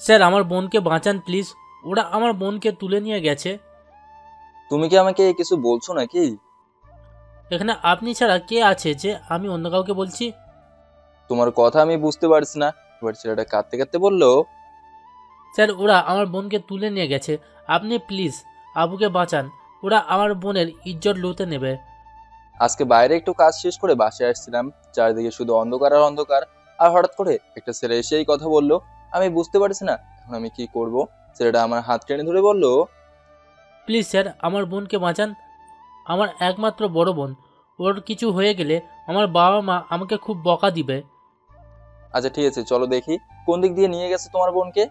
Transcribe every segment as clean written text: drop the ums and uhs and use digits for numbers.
Sir আমার বোনকে বাঁচান প্লিজ, ওরা আমার বোনকে তুলে নিয়ে গেছে। তুমি কি আমাকে কিছু বলছো নাকি? এখানে আপনি ছাড়া কে আছে যে আমি অন্য কাউকে বলছি? তোমার কথা আমি বুঝতে পারছি না। এবার ছেলেটা কাঁদতে কাঁদতে বলল, স্যার ওরা আমার বোনকে তুলে নিয়ে গেছে, আপনি প্লিজ আবুকে বাঁচান, ওরা আমার বোনের ইজ্জত লুটে নেবে। আজকে বাইরে একটু কাজ শেষ করে বাসায় আসছিলাম, চারিদিকে শুধু অন্ধকার আর অন্ধকার। আর হঠাৎ করে একটা ছেলে এসে এই কথা বললো। আমি বুঝতে পারছি না এখন আমি কি করব। ছেলেটা আমার হাত টেনে ধরে বলল, প্লিজ স্যার আমার বোনকে বাঁচান, আমার একমাত্র বড় বোন, ওর কিছু হয়ে গেলে আমার বাবা মা আমাকে খুব বকা দিবে। আচ্ছা ঠিক আছে, চলো দেখি কোন দিক দিয়ে নিয়ে গেছে তোমার বোনকে।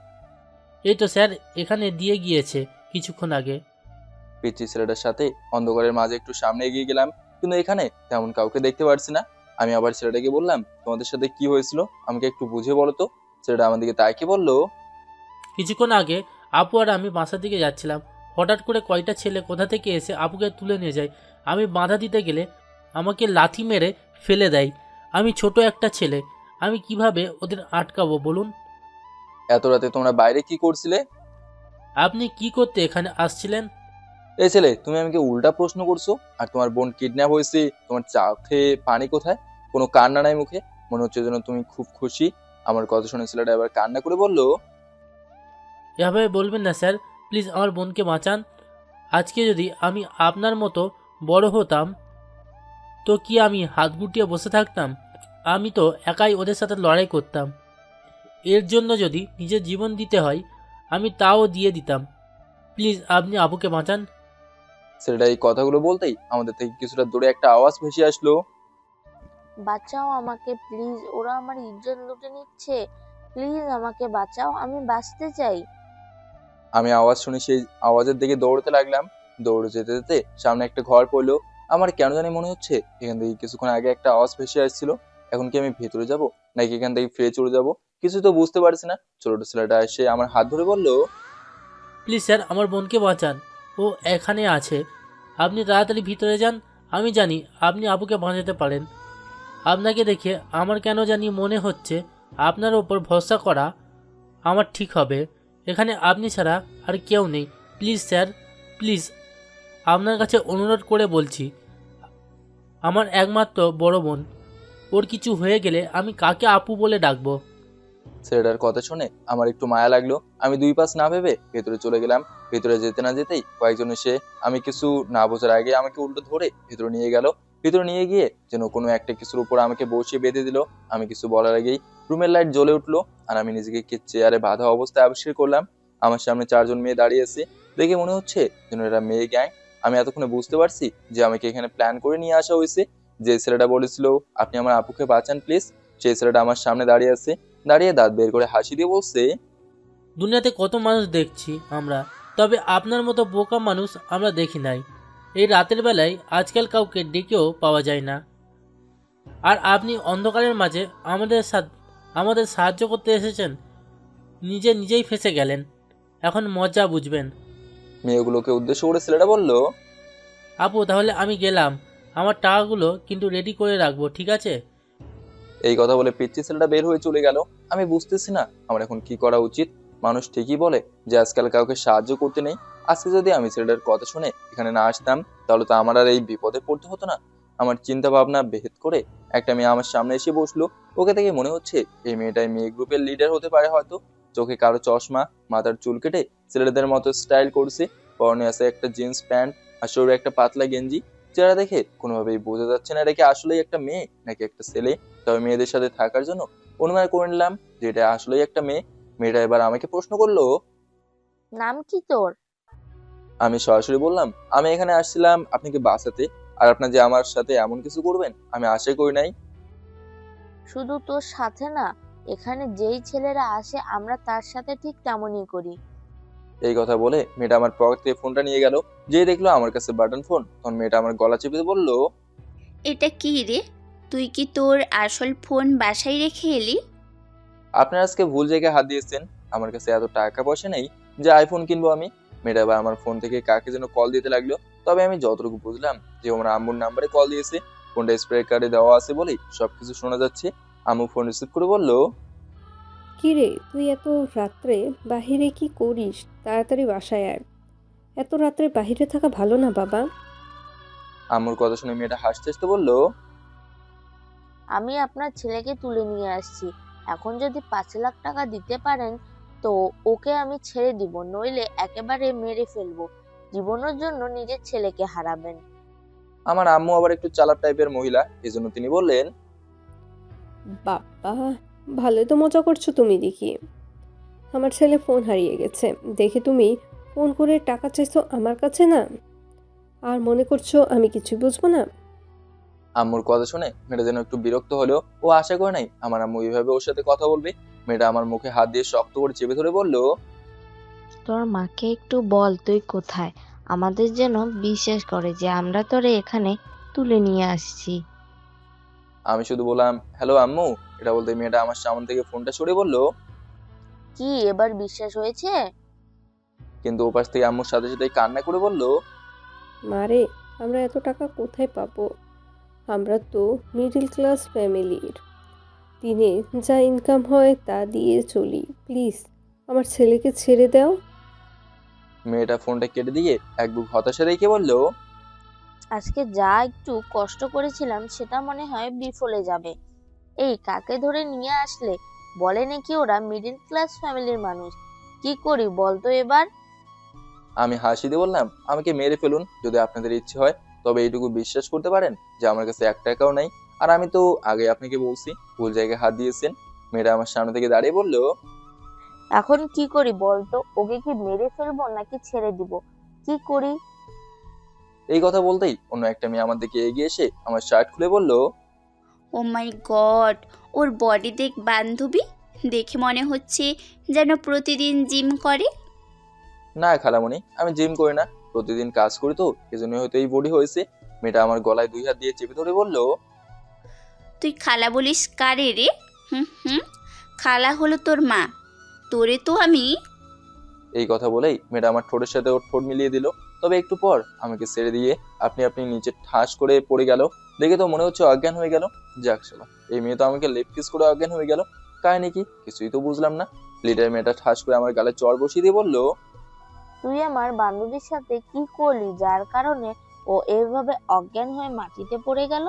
এই তো স্যার এখানে দিয়ে গিয়েছে কিছুক্ষণ আগে। পিচ্চি ছেলেটার সাথে অন্ধকারের মাঝে একটু সামনে এগিয়ে গেলাম, কিন্তু এখানে তেমন কাউকে দেখতে পারছি না। আমি আবার ছেলেটাকে বললাম, তোমাদের সাথে কি হয়েছিল আমাকে একটু বুঝিয়ে বলো তো। ছেলেটা আমার দিকে তাকিয়ে বলল, কিছুক্ষণ আগে আপু আর আমি বাসার দিকে যাচ্ছিলাম, হঠাৎ করে কয়টা ছেলে কোথা থেকে এসে আপুকে তুলে নিয়ে যায়। আমি বাধা দিতে গেলে আমাকে লাথি মেরে ফেলে দেয়। আমি ছোট একটা ছেলে, আমি কিভাবে ওদের আটকাবো বলুন? এত রাতে তোমরা বাইরে কি করছিলে? আপনি কি করতে এখানে আসছিলেন? এই ছেলে, তুমি আমাকে উল্টা প্রশ্ন করছো। আর তোমার বোন কিডন্যাপ হয়েছে, তোমার চোখে পানি কোথায়? কোনো কান্না নাই মুখে, মনে হচ্ছে যেন তুমি খুব খুশি। আমার কথা শুনে ছেলেটা এবার কান্না করে বলল, এভাবে বলবেন না স্যার, প্লিজ আমার বোনকে বাঁচান। আজকে যদি আমি আপনার মতো বড় হতাম তো কি আমি হাত গুটিয়ে বসে থাকতাম? আমি তো একাই ওদের সাথে লড়াই করতাম। এর জন্য যদি নিজের জীবন দিতে হয় আমি তাও দিয়ে দিতাম। প্লিজ আপনি আবুকে বাঁচান। ছেলেটা এই কথাগুলো বলতেই আমাদের থেকে কিছুটা দূরে একটা আওয়াজ ভেসে আসলো। বাঁচাও আমাকে প্লিজ, ওরা আমার ইজ্জত লুটে নিচ্ছে। প্লিজ আমাকে বাঁচাও, আমি বাঁচতে চাই। আমি আওয়াজ শুনে সেই আওয়াজের দিকে দৌড়তে লাগলাম। দৌড়ে যেতে যেতে সামনে একটা ঘর পড়লো। আমার কেন জানি মনে হচ্ছে এখান থেকে কিছুক্ষণ আগে একটা আওয়াজ ভেসে আসছিল। এখন কি আমি ভেতরে যাব নাকি এখান থেকে ফিরে চলে যাব, কিছু তো বুঝতে পারছি না। ছোট ছেলেটা এসে আমার হাত ধরে বলল, প্লিজ স্যার আমার বোনকে বাঁচান, ও এখানে আছে। আপনি তাড়াতাড়ি ভিতরে যান, আমি জানি আপনি আবুকে বাঁচাতে পারেন। আপনাকে দেখে আমার কেন জানি মনে হচ্ছে আপনার ওপর ভরসা করা আমার ঠিক হবে। এখানে আপনি ছাড়া আর কেউ নেই। প্লিজ স্যার, প্লিজ আপনার কাছে অনুরোধ করে বলছি, আমার একমাত্র বড় বোন, ওর কিছু হয়ে গেলে আমি কাকে আপু বলে ডাকবো? ছেলেটার কথা শুনে আমার একটু মায়া লাগলো। আমি দুই পাশ না ভেবে ভেতরে চলে গেলাম। ভেতরে যেতে না যেতেই কয়েকজন এসে আমি কিছু না বোঝার আগে আমাকে উল্টো ধরে ভেতরে নিয়ে গেল। ভেতরে নিয়ে গিয়ে যেন কোনো একটা কিছুর উপর আমাকে বসিয়ে বেঁধে দিল। আমি কিছু বলার আগেই রুমের লাইট জ্বলে উঠলো, আর আমি নিজেকে চেয়ারে বাঁধা অবস্থায় আবিষ্কার করলাম। আমার সামনে চারজন মেয়ে দাঁড়িয়ে আছে। দেখে মনে হচ্ছে যেন এরা মেয়ে গ্যাং। আমি এতক্ষণে বুঝতে পারছি যে আমাকে এখানে প্ল্যান করে নিয়ে আসা হয়েছে। যে ছেলেটা বলেছিল আপনি আমার আপুকে বাঁচান প্লিজ, সেই ছেলেটা আমার সামনে দাঁড়িয়ে আছে। দাঁড়িয়ে দাঁত বের করে হাসি দিয়ে বলছে, দুনিয়াতে কত মানুষ দেখছি আমরা, তবে আপনার মতো বোকা মানুষ আমরা দেখি নাই। এই রাতের বেলায় আজকাল কাউকে ডেকেও পাওয়া যায় না। আর আপনি অন্ধকারের মাঝে আমাদের সাহায্য করতে এসেছেন, নিজেই ফেঁসে গেলেন। এখন মজা বুঝবেন। মেয়েগুলোকে উদ্দেশ্য করে ছেলেটা বলল, আপু তাহলে আমি গেলাম, আমার টাকাগুলো কিন্তু রেডি করে রাখবো, ঠিক আছে? এই কথা বলে পিচ্চি ছেলেটা বের হয়ে চলে গেল। আমি বুঝতেছি না আমার এখন কি করা উচিত। মানুষ ঠিকই বলে যে আজকাল কাউকে সাহায্য করতে নেই। আজকে যদি আমি ছেলেটার কথা শুনে এখানে না আসতাম তাহলে তো আমার আর এই বিপদে পড়তে হতো না। আমার চিন্তা ভাবনা ভেদ করে একটা মেয়ে আমার সামনে এসে বসলো। ওকে দেখে মনে হচ্ছে এই মেয়েটাই মেয়ে গ্রুপের লিডার হতে পারে হয়তো। চোখে কারো চশমা, মাথার চুল কেটে ছেলেদের মতো স্টাইল করছে। পরনে আছে একটা জিন্স প্যান্ট আর শরীরে একটা পাতলা গেঞ্জি। চেহারা দেখে কোনোভাবেই বোঝা যাচ্ছে না এটা কি আসলেই একটা মেয়ে নাকি একটা ছেলে। তবে মেয়েদের সাথে থাকার জন্য অনুমান করে নিলাম যে এটা আসলেই একটা মেয়ে। মেয়েটা এবার আমাকে প্রশ্ন করলো। নাম কি তোর? আমি সরাসরি বললাম, আমি এখানে আসছিলাম আপনাকে বাঁচাতে। আর আপনার যে আমার সাথে এমন কিছু করবেন আমি আশাই করি নাই। শুধু তোর সাথে না, এখানে যেই ছেলেরা আসে আমরা তার সাথে ঠিক তেমনই করি। এই কথা বলে মেয়েটা আমার পকেট থেকে ফোনটা নিয়ে গেল। যেই দেখলো আমার কাছে বাটন ফোন, তখন মেয়েটা আমার গলা চেপে বলল, এটা কি রে? তুই কি তোর আসল ফোন বাসায় রেখে এলি? আপনার আজকে ভুল জায়গায় হাত দিয়েছেন। আমার কাছে এত টাকা পয়সা নেই যে আইফোন কিনবো আমি। মেয়েটা আবার আমার ফোন থেকে কাকে যেন কল দিতে লাগলো। তবে আমি যতটুকু বুঝলাম যে আমার আম্মুর নাম্বারে কল দিয়েছে। ফোনটা স্পিকারে দেওয়া আছে বলেই সবকিছু শোনা যাচ্ছে। আম্মু ফোন রিসিভ করে বলল, কি রে, তুই এত রাত্রে বাহিরে কি করিস? তাড়াতাড়ি বাসায় আয়। এত রাত্রে বাহিরে থাকা ভালো না বাবা। আম্মুর কথা শুনে মেয়েটা হাসতে হাসতে বলল, আমি আপনার ছেলেকে তুলে নিয়ে আসছি, এখন যদি 5 লাখ টাকা দিতে পারেন তো ওকে আমি ছেড়ে দিব, নইলে একেবারে মেরে ফেলবো। জীবনের জন্য নিজের ছেলেকে হারাবেন। আমার আম্মু আবার একটু চালাক টাইপের মহিলা, এজন্য তিনি বললেন, বাবা, ভালোই তো মজা করছো তুমি দেখি। আমার ছেলে ফোন হারিয়ে গেছে দেখে তুমি ফোন করে টাকা চাইছো আমার কাছে না? আর মনে করছো আমি কিছু বুঝবো না? আম্মুর কথা শুনে মেয়েটা যেন একটু বিরক্ত হলেও ও আশা করে নাই আমার আম্মু এইভাবে ওর সাথে কথা বলবে। মেয়েটা আমার মুখে হাত দিয়ে শক্ত করে চেপে ধরে বলল, তোর মাকে একটু বল তুই কোথায়, আমাদের যেন বিশ্বাস করে যে আমরা তোরে এখানে তুলে নিয়ে আসছি। আমি শুধু বললাম, হ্যালো আম্মু। এটা বলতে মেয়েটা আমার সামনে থেকে ফোনটা সরিয়ে বলল, কি এবার বিশ্বাস হয়েছে? কিন্তু ওপাশ থেকে আম্মুর সাথে সাথে কান্না করে বলল, মারে, আমরা এত টাকা কোথায় পাবো? আমরা তো মিডল ক্লাস ফ্যামিলির। দিনে যা ইনকাম হয় তা দিয়ে চলি। প্লিজ আমার ছেলেকে ছেড়ে দাও। মেয়েটা ফোনটা কেটে দিয়ে এক বুক হতাশা রেখে বলল, আজকে যা একটু কষ্ট করেছিলাম সেটা মনে হয় বিফলে যাবে। এই কাকে ধরে নিয়ে আসলে? বলে নাকি ওরা মিডল ক্লাস ফ্যামিলির মানুষ। কি করি বলতো এবার? আমি হাসি দিয়ে বললাম, আমাকে মেরে ফেলুন যদি আপনাদের ইচ্ছে হয়, তবে এইটুকু বিশ্বাস করতে পারেন যে আমার কাছে 1 টাকাও নাই। আর আমি তো আগে আপনাকে বলছি ভুল জায়গায় হাত দিয়েছেন। মেয়েটা আমার সামনে থেকে দাঁড়িয়ে বলল, এখন কি করি বলতো? ওকে কি মেরে ফেলবো নাকি ছেড়ে দিব? কি করি? এই কথা বলতেই অন্য একটা মেয়ে আমার দিকে এগিয়ে এসে আমার শার্ট খুলে বলল, ও মাই গড, ওর বডি দেখ বান্ধবী, দেখে মনে হচ্ছে যেন প্রতিদিন জিম করে। না খালামণি, আমি জিম করি না, প্রতিদিন কাজ করি তো, এজন্য হয়তো এই বডি হয়েছে। মেয়েটা আমার গলায় 2 হাত দিয়ে চেপে ধরে বলল, তুই খালা বলিস কারে রে? হুম হুম, খালা হলো তোর মা, তোরে তো আমি। এই কথা বলেই মেয়েটা আমার ঠোঁটের সাথে ওর ঠোঁট মিলিয়ে দিল। তবে একটু পর আমাকে ছেড়ে দিয়ে আপনি আপনি নিচে ঠাস করে পড়ে গেল। দেখে তো মনে হচ্ছে অজ্ঞান হয়ে গেল। যাক শালা, এই মেয়ে তো আমাকে লেপ কিস করে অজ্ঞান হয়ে গেল। কাহিনী কি কিছুই তো বুঝলাম না। লিডার মেয়েটা ঠাস করে আমার গালে চড় বসিয়ে দিয়ে বলল, তুই আমার বান্ধবীর সাথে কি করলি যার কারণে ও এভাবে অজ্ঞান হয়ে মাটিতে পড়ে গেল?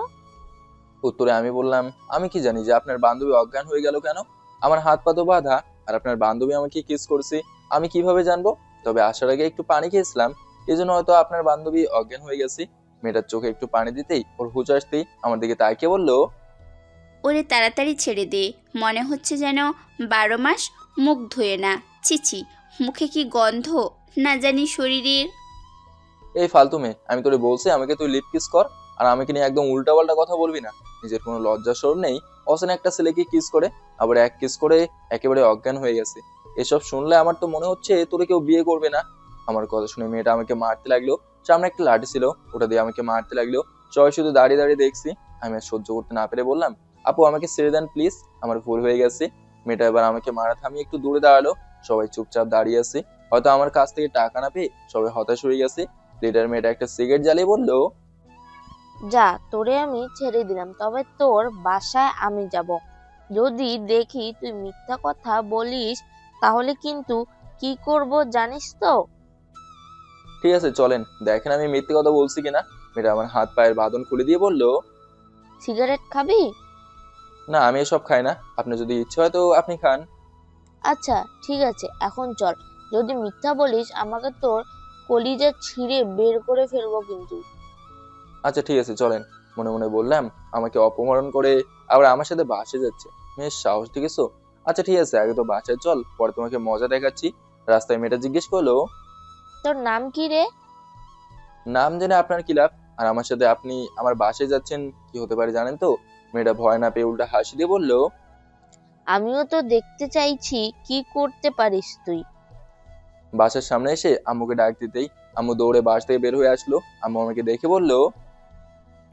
উত্তরে আমি বললাম, আমি কি জানি যে আপনার বান্ধবী অজ্ঞান হয়ে গেল কেন? আমার হাত পা তো বাঁধা, আর আপনার বান্ধবী আমাকে কিস করছে আমি কিভাবে জানবো? তবে আসার আগে একটু পানি খেয়েছিলাম, এই জন্য হয়তো আপনার বান্ধবী অজ্ঞান হয়ে গেছে। মেয়েটার চোখে একটু পানি দিতেই ওর হুঁচ আসতেই আমার দিকে তাকিয়ে বলল, ওরে তাড়াতাড়ি ছেড়ে দে, মনে হচ্ছে যেন 12 মাস মুখ ধুয়ে না। ছিছি, মুখে কি গন্ধ না জানি শরীরের। এই ফালতু মেয়ে, আমি তোরে বলছি আমাকে তুই লিপ কিস কর, আর আমাকে নিয়ে একদম উল্টাপাল্টা কথা বলবি না। নিজের কোনো লজ্জা শরম নেই? অচেনা একটা ছেলেকে কিস করে, আবার এক কিস করে একেবারে অজ্ঞান হয়ে গেছে। এসব শুনলে আমার তো মনে হচ্ছে তোরে কেউ বিয়ে করবে না। আমার কথা শুনে মেয়েটা আমাকে মারতে লাগলো। সামনে একটা লাঠি ছিল, ওটা দিয়ে আমাকে মারতে লাগলো। সবাই শুধু দাঁড়িয়ে দাঁড়িয়ে দেখছি। আমি আর সহ্য করতে না পেরে বললাম, আপু আমাকে ছেড়ে দেন প্লিজ, আমার ভুল হয়ে গেছে। মেয়েটা এবার আমাকে মারা থামিয়ে একটু দূরে দাঁড়ালো। সবাই চুপচাপ দাঁড়িয়ে আছে। হয়তো আমার কাছ থেকে টাকা না পেয়ে সবাই হতাশ হয়ে গেছে। লিডার মেয়েটা একটা সিগারেট জ্বালিয়ে বলল, যা, তোরে আমি ছেড়ে দিলাম, তবে তোর বাসায় আমি যাব। যদি দেখি তুই মিথ্যা কথা বলিস তাহলে কিন্তু কি করব জানিস তো? ঠিক আছে চলেন, দেখেন আমি মিথ্যে কথা বলছি কিনা। মেয়েটা আমার হাত পায়ের বাঁধন খুলে দিয়ে বলল, সিগারেট খাবি? না আমি এসব খাই না, আপনার যদি ইচ্ছে হয় তো আপনি খান। আচ্ছা ঠিক আছে, এখন চল। যদি মিথ্যা বলিস আমাকে তোর কলিজা ছিঁড়ে বের করে ফেলবো কিন্তু। আচ্ছা ঠিক আছে চলেন। মনে মনে বললাম, আমাকে অপহরণ করে আবার আমার সাথে বাসে যাচ্ছে, মেয়ের সাহস দেখেছো? আচ্ছা ঠিক আছে, আগে তো বাসায় চল, পরে তোমাকে মজা দেখাচ্ছি। রাস্তায় মেয়েটা জিজ্ঞেস করলো, তোর নাম কি রে? নাম জেনে আপনার কি লাভ? আর আমার সাথে আপনি আমার বাসায় যাচ্ছেন, কি হতে পারে জানেন তো? মেয়েটা ভয় না পেয়ে উল্টা হাসি দিয়ে বলল, আমিও তো দেখতে চাইছি কি করতে পারিস তুই। বাসার সামনে এসে আম্মুকে ডাক দিতেই আম্মু দৌড়ে বাস থেকে বের হয়ে আসলো। আম্মু আমাকে দেখে বলল,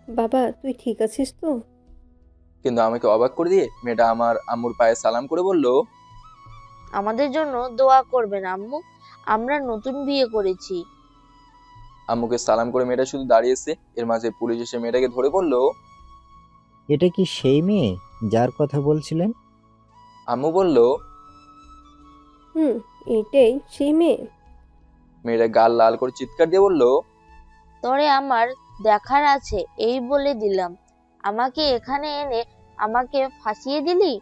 বাবা, তুই ঠিক আছিস তো? কিন্তু আমাকে অবাক করে দিয়ে মেয়েটা আমার আম্মুর পায়ে সালাম করে বলল, আমাদের জন্য দোয়া করবেন আম্মু, আমরা নতুন বিয়ে করেছি। আম্মুকে সালাম করে মেয়েটা শুধু দাঁড়িয়েছে। এর মাঝে পুলিশ এসে মেয়েটাকে ধরে বলল, এটা কি সেই মেয়ে যার কথা বলছিলেন? আম্মু বলল, হুম, এটাই সেই মেয়ে। মেয়েটা গাল লাল করে চিৎকার দিয়ে বলল, তরে আমার দেখার আছে এই বলে দিলাম, আমাকে এখানে এনে আমাকে ফাঁসিয়ে দিলি।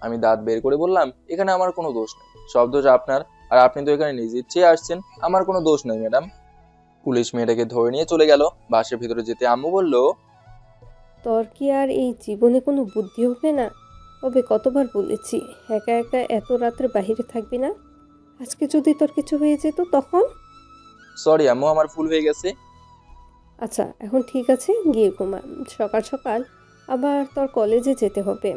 আমি দাঁত বের করে বললাম, এখানে আমার কোনো দোষ নেই, সব দোষ আপনার। আর আপনি তো এখানে নিজে ইচ্ছে আসছেন, আমার কোনো দোষ নেই ম্যাডাম। পুলিশ মেয়েটাকে ধরে নিয়ে চলে গেল। বাসের ভিতরে যেতে আম্মু বলল, তোর কি আর এই জীবনে কোনো বুদ্ধি হবে না? তবে কতবার বলেছি একা একা এত রাত্রে বাইরে থাকবি না। আজকে যদি তোর কিছু হয়ে যেত তখন? সরি আম্মু, আমার ভুল হয়ে গেছে। আচ্ছা, এখন ঠিক আছে, গিয়ে ঘুমা। সকাল সকাল আবার তোর কলেজে যেতে হবে।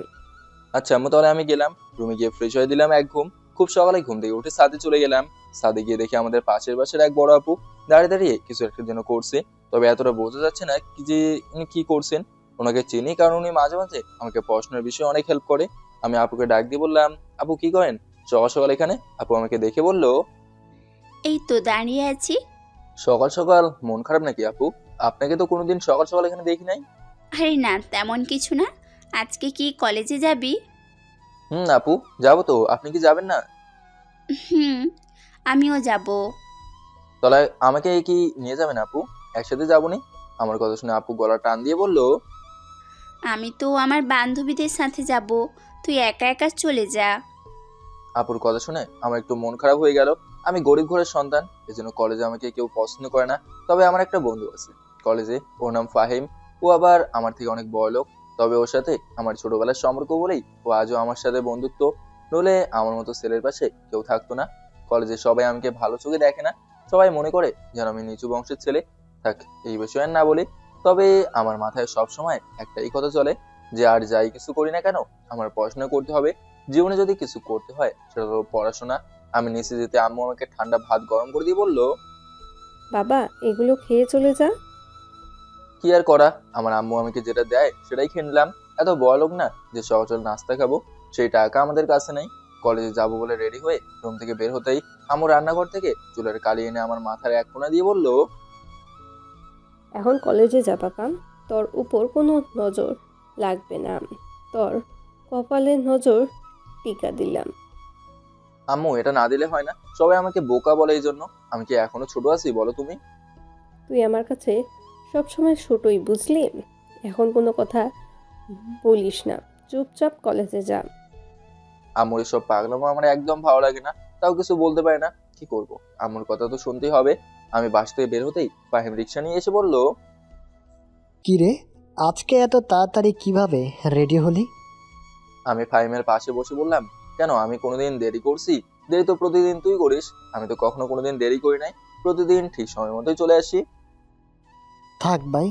আচ্ছা আম্মু, তাহলে আমি গেলাম। রুমে গিয়ে ফ্রেশ হয়ে দিলাম এক ঘুম। খুব সকালে ঘুম থেকে উঠে ছাদে চলে গেলাম। ছাদে গিয়ে দেখি আমাদের পাশের বাসার এক বড় আপু দাঁড়িয়ে দাঁড়িয়ে কিছু একটা যেন করছে, তবে এতটা বোঝা যাচ্ছে না কি যে উনি কি করছেন। ওনাকে চিনি, কারণ উনি মাঝে মাঝে আমাকে পড়াশোনার বিষয়ে অনেক হেল্প করে। আমি আপুকে ডাক দিয়ে বললাম, আপু কি করেন সকাল সকাল এখানে? আপু আমাকে দেখে বলল, এই তো দাঁড়িয়ে আছি। সকাল সকাল মন খারাপ নাকি আপু? আপনাকে তো কোনোদিন সকাল সকাল এখানে দেখি নাই। আরে না, তেমন কিছু না। আজকে কি কলেজে যাবি? আপু, যাবো তো। আপনি কি যাবেন না? হুম, আমিও যাব। তাহলে আমাকে কি নিয়ে যাবেন আপু? একসাথে যাবনি? আমার কথা শুনে আপু গলা টান দিয়ে বলল, আমি তো আমার বান্ধবীদের সাথে যাব, তুই একা একা চলে যা। আপুর কথা শুনে আমার একটু মন খারাপ হয়ে গেল। আমি গরিব ঘরের সন্তান, এজন্য কলেজে আমাকে কেউ পছন্দ করে না। তবে আমার একটা বন্ধু আছে কলেজে, ওর নাম ফাহিম। ও আবার আমার থেকে অনেক বড় লোক। তবে ওর সাথে আমার ছোটবেলার সম্পর্ক বলেই ও আজও আমার সাথে বন্ধুত্ব। নইলে আমার মতো ছেলের পাশে কেউ থাকতো না। কলেজে সবাই আমাকে ভালো চোখে দেখে না, সবাই মনে করে যেন আমি নিচু বংশের ছেলে। থাক, এই বিষয়ে আর না বলি। তবে আমার মাথায় সব সময় একটাই কথা চলে, যে আর যাই কিছু করি না কেন, আমার পড়াশোনা করতে হবে। জীবনে যদি কিছু করতে হয় সেটা হলো পড়াশোনা। আমি নিচে যেতে আম্মু আমাকে ঠান্ডা ভাত গরম করে দিয়ে বলল, বাবা, এগুলো খেয়ে চলে যা। কি আর করা, আমার আম্মু আমাকে যেটা দেয় সেটাই খেয়ে নিলাম। এত বড়লোক না যে সহজল নাস্তা খাবো, সেই টাকা আমাদের কাছে নেই। কলেজে যাবো বলে রেডি হয়ে রুম থেকে বের হতেই আম্মু রান্নাঘর থেকে চুলের কালি এনে আমার মাথার এক কোণা দিয়ে বলল, এখন কলেজে যা বাবা, তোর উপর কোনো নজর লাগবে না। তোর কপালে নজর টিকা দিলাম। আম্মু এটা না দিলে হয় না, সবাই আমাকে বোকা বলে। এই জন্য আমি কি এখনো ছোট আছি বলো তুমি? তুই আমার কাছে সবসময় ছোটই, বুঝলি? এখন কোনো কথা বলিস না, চুপচাপ কলেজে যা। আম্মুর এসব পাগলামো আমার একদম ভালো লাগে না, তাও কিছু বলতে পারে না। কি করব, আম্মুর কথা তো শুনতেই হবে। আমি বাস থেকে বের হতেই ফাহিম রিক্সা নিয়ে এসে বলল, কি রে, আজকে এত তাড়াতাড়ি কিভাবে রেডি হলি? আমি ফাহিমের পাশে বসে বললাম, কেন আমি কোনোদিন দেরি করছি? দেরি তো প্রতিদিন তুই করিস। আমি তো কখনো কোনোদিন দেরি করি নাই, প্রতিদিন ঠিক সময় মতোই চলে আসি। থাক ভাই,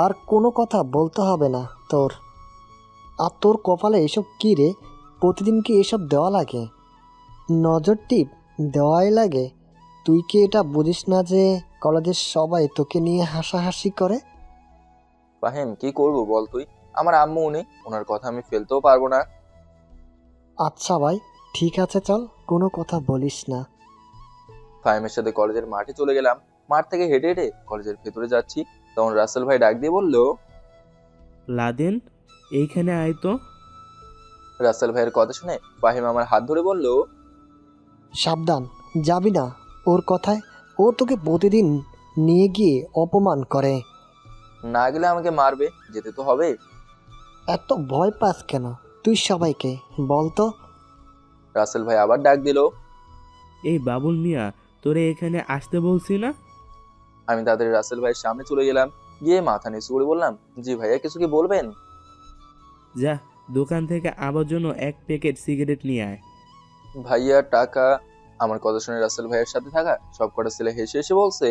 আর কোনো কথা বলতে হবে না তোর। আর তোর কপালে এসব কি রে? প্রতিদিন কি এসব দেওয়া লাগে? নজর টিপ দেওয়াই লাগে? তুই কি এটা বুঝিস না যে কলেজের সবাই তোকে নিয়ে হাসাহাসি করে? ফাহিম কি করব বল তুই? আমার আম্মু উনি, ওনার কথা আমি ফেলতেও পারবো না। আচ্ছা ভাই, ঠিক আছে, চল, কোনো কথা বলিস না। ফাহিমের সাথে কলেজের মাঠে চলে গেলাম। মাঠ থেকে হেঁটে হেঁটে কলেজের ভেতরে যাচ্ছি, তখন রাসেল ভাই ডাক দিয়ে বলল, লাদেন, এইখানে আয় তো। রাসেল ভাইয়ের কথা শুনে ফাহিম আমার হাত ধরে বলল, সাবধান, যাবি না ওর কথায়। ও তোকে প্রতিদিন নিয়ে গিয়ে অপমান করে। না গেলে আমাকে মারবে, যেতে তো হবে। এত ভয় পাস কেন তুই সবাইকে, বল তো? রাসেল ভাই আবার ডাক দিল। এই বাবুল মিয়া, তোরে এখানে আসতে বলছি না? আমি তাড়াতাড়ি রাসেল ভাইয়ের সামনে চলে গেলাম। গিয়ে মাথা নিচু করে বললাম, জি ভাইয়া, কিছু কি বলবেন? যা, দোকান থেকে আমার জন্য এক প্যাকেট সিগারেট নিয়ে আয়। ভাইয়া টাকা? আমার কথা শুনে রাসেল ভাইয়ের সাথে থাকা সব কটা ছেলে হেসে হেসে বলছে,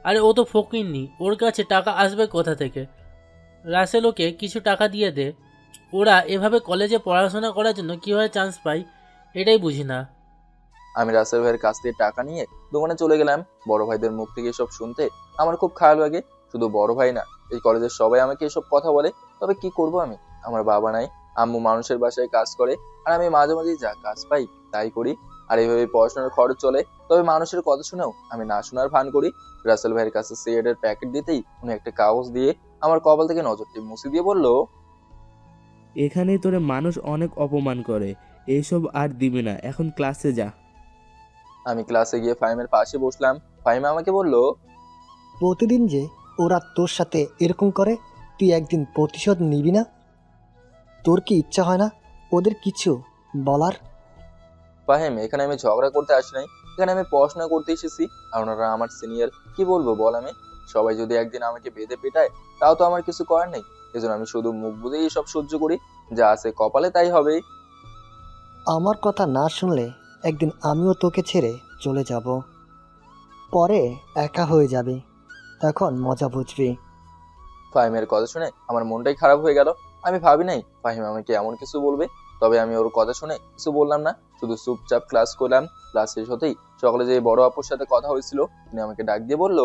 আরে ও তো ফকিন্নি, ওর কাছে টাকা আসবে কোথা থেকে? রাসেল ওকে কিছু টাকা দিয়ে দে। ওরা এভাবে কলেজে পড়াশোনা করার জন্য কীভাবে চান্স পায় এটাই বুঝি না। আমি রাসেল ভাইয়ের কাছ থেকে টাকা নিয়ে দোকানে চলে গেলাম। বড় ভাইদের মুখ থেকে এসব শুনতে আমার খুব খারাপ লাগে। শুধু বড় ভাই না, এই কলেজের সবাই আমাকে এসব কথা বলে। তবে কি করব আমি? আমার বাবা নাই, আম্মু মানুষের বাসায় কাজ করে, আর আমি মাঝে মাঝে যা কাজ পাই তাই করি। আর এইভাবে পড়াশোনার খরচ চলে। তবে মানুষের কথা শুনেও আমি না শোনার ভান করি। রাসেল ভাইয়ের কাছে সিগারেটের প্যাকেট দিতেই উনি একটা কাগজ দিয়ে আমার কপাল থেকে নজরটি মুছে দিয়ে বলল, এখানেই তোরে মানুষ অনেক অপমান করে, এইসব আর দিবি না, এখন ক্লাসে যা। আমি ক্লাসে গিয়ে ফাহিমের পাশে বসলাম। ফাহিম আমাকে বলল, প্রতিদিন যে ওরা তোর সাথে এরকম করে, তুই একদিন প্রতিশোধ নিবি না? তোর কি ইচ্ছা হয় না ওদের কিছু বলার? ফাহিম, এখানে আমি ঝগড়া করতে আসি নাই, এখানে আমি পড়াশোনা করতে এসেছি। আর ওনারা আমার সিনিয়র, কি বলবো বল আমি? সবাই যদি একদিন আমাকে বেঁধে পেটায় তাও তো আমার কিছু করার নেই। এজন্য আমি শুধু মুখ বুঝেই সব সহ্য করি, যা আছে কপালে তাই হবে। আমার কথা না শুনলে একদিন আমিও তোকে ছেড়ে চলে যাব, পরে একা হয়ে যাবি, তখন মজা বুঝবি। ফাহিমের কথা শুনে আমার মনটাই খারাপ হয়ে গেল। আমি ভাবি নাই ফাহিম আমাকে এমন কিছু বলবে। তবে আমি ওর কথা শুনে কিছু বললাম না, শুধু চুপচাপ ক্লাস করলাম। ক্লাস শেষ হতেই সকালে যে বড় আপুর সাথে কথা হয়েছিল, তিনি আমাকে ডাক দিয়ে বলল,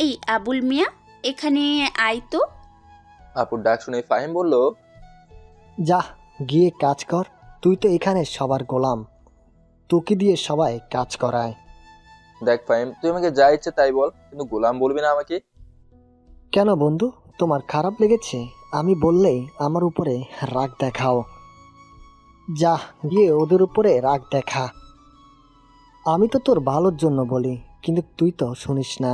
এই আবুল মিয়া, এখানে আয় তো। আপুর ডাক শুনে ফাহিম বলল, যা গিয়ে কাজ কর, তুই তো এখানে সবার গোলাম, তোকে দিয়ে সবাই কাজ করায়। দেখ ফাহিম, তুই আমাকে যা ইচ্ছে তাই বল, কিন্তু গোলাম বলবি না আমাকে। কেন বন্ধু, তোমার খারাপ লেগেছে আমি বললেই আমার উপরে রাগ দেখাও? যা গিয়ে ওদের উপরে রাগ দেখা। আমি তো তোর ভালোর জন্য বলি, কিন্তু তুই তো শুনিস না।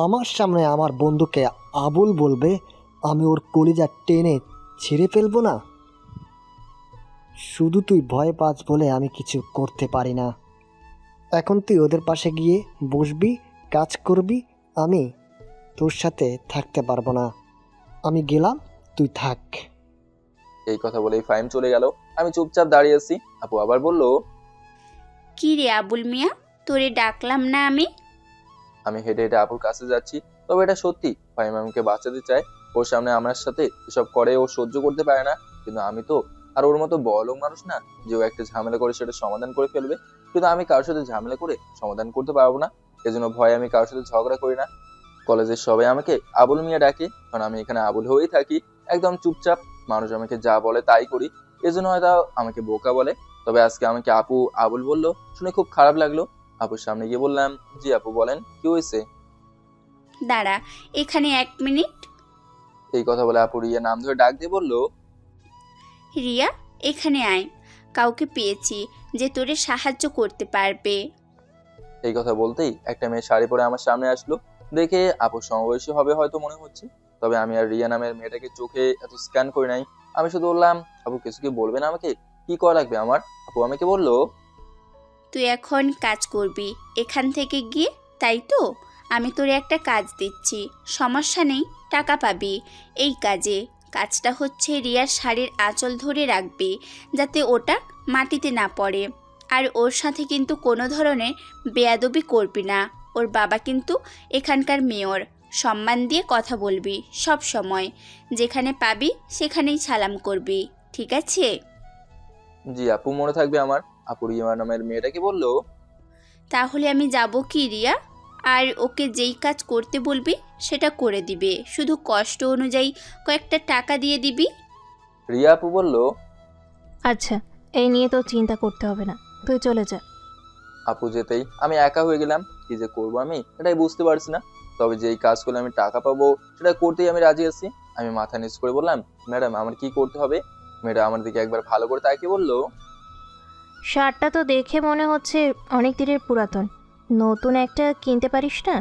আমার সামনে আমার বন্ধুকে আবুল বলবে, আমি ওর কলিজা টেনে ছিঁড়ে ফেলবো না? শুধু তুই ভয় পাস বলে আমি কিছু করতে পারি না। এখন তুই ওদের পাশে গিয়ে বসবি, কাজ করবি, আমি তোর সাথে থাকতে পারবো না। আমি গেলাম, তুই থাক। এই কথা বলেই ফাহিম চলে গেল। আমি চুপচাপ দাঁড়িয়ে আছি। আপু আবার বলল, কি রে আবুল মিয়া, তোরে ডাকলাম না আমি? আমি হেঁটে হেঁটে আপুর কাছে যাচ্ছি। তবে এটা সত্যি, ফাহিম আমাকে বাঁচাতে চায়। ওর সামনে আমার সাথে এসব করে, ও সহ্য করতে পারে না। কিন্তু আমি তো আর ওর মতো বড়লোক মানুষ না যে ও একটা ঝামেলা করে সেটা সমাধান করে ফেলবে। কিন্তু আমি কারোর সাথে ঝামেলা করে সমাধান করতে পারবো না, এজন্য ভয়ে আমি কারোর সাথে ঝগড়া করি না। কলেজের সবাই আমাকে আবুল মিয়া ডাকে, কারণ আমি এখানে আবুল হয়েই থাকি, একদম চুপচাপ। মানুষ আমাকে যা বলে তাই করি, এজন্য হয়তো আমাকে বোকা বলে। তবে আজকে আমাকে আপু আবুল বলল শুনে খুব খারাপ লাগলো। আপুর সামনে গিয়ে বললাম, জি আপু বলেন, কি হয়েছে? দাঁড়া এখানে 1 মিনিট। এই কথা বলে আপু রিয়া নাম ধরে ডাক দিয়ে বলল, রিয়া, এখানে আয়, কাউকে পেয়েছি যে তোরে সাহায্য করতে পারবে। এই কথা বলতেই একটা মেয়ে শাড়ি পরে আমার সামনে আসলো। দেখে আপুর সমবয়সী হবে হয়তো মনে হচ্ছে। তবে আমি আর রিয়া নামের মেয়েটাকে চোখে এত স্ক্যান করি নাই। আমি শুধু বললাম, আপু কিছু কি বলবেন আমাকে, কি করা লাগবে আমার? আপু আমাকে বলল, তুই এখন কাজ করবি এখান থেকে গিয়ে, তাই তো? আমি তোরে একটা কাজ দিচ্ছি, সমস্যা নেই, টাকা পাবি এই কাজে। কাজটা হচ্ছে রিয়ার শাড়ির আঁচল ধরে রাখবি যাতে ওটা মাটিতে না পড়ে। আর ওর সাথে কিন্তু কোনো ধরনের বেয়াদবি করবি না। ওর বাবা কিন্তু এখানকার মেয়র, সম্মান দিয়ে কথা বলবি সব সময়। যেখানে পাবি সেখানেই সালাম করবি, ঠিক আছে? জি আপু মনে থাকবে আমার। আপু রিয়া নামের মেয়েটাকে বলল, তাহলে আমি যাব কি রিয়া? আর ওকে যেই কাজ করতে বলবি সেটা করে দিবে, শুধু কষ্ট অনুযায়ী কয়েকটা টাকা দিয়ে দিবি। রিয়া আপু বলল, আচ্ছা, এই নিয়ে তো চিন্তা করতে হবে না, তুই চলে যা। আপু যেতেই আমি একা হয়ে গেলাম। কি যে করবো আমি এটাই বুঝতে পারছি না। তবে যেই কাজ করলে আমি টাকা পাবো সেটা করতেই আমি রাজি আছি। আমি মাথা নিচ করে বললাম, ম্যাডাম আমার কি করতে হবে? ম্যাডাম আমার দিকে একবার ভালো করে তাকিয়ে বলল, শার্টটা তো দেখে মনে হচ্ছে অনেক দিনের পুরাতন, নতুন একটা কিনতে পারিস না?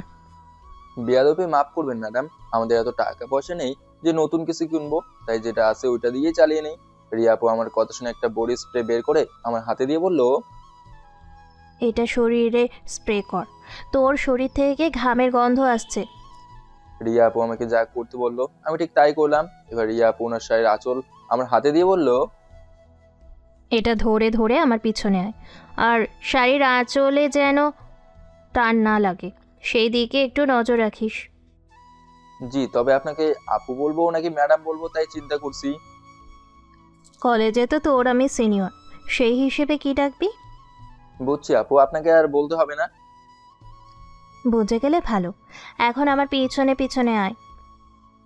বেয়াদবি মাফ করবেন ম্যাডাম, আমাদের এত টাকা পয়সা নেই যে নতুন কিছু কিনবো, তাই যেটা আছে ওইটা দিয়ে চালিয়ে নেই। রিয়া আপু আমার কথা শুনে একটা বডি স্প্রে বের করে আমার হাতে দিয়ে বলল, এটা শরীরে স্প্রে কর, তোর শরীর থেকে ঘামের গন্ধ আসছে। রিয়া আপু আমাকে যা করতে বললো আমি ঠিক তাই করলাম। এবার রিয়া আপু ওনার শাড়ির আঁচল আমার হাতে দিয়ে বলল, এটা ধরে ধরে আমার পিছনে আয়, আর শাড়ির আঁচলে যেন টান না লাগে সেই দিকে একটু নজর রাখিস। জি তবে আপনাকে আপু বলবো নাকি ম্যাডাম বলবো তাই চিন্তা করছি। কলেজে তো তোর আমি সিনিয়র, সেই হিসেবে কি ডাকবি? বুঝছি আপু, আপনাকে আর বলতে হবে না। বুঝে গেলে ভালো, এখন আমার পিছনে পিছনে আয়।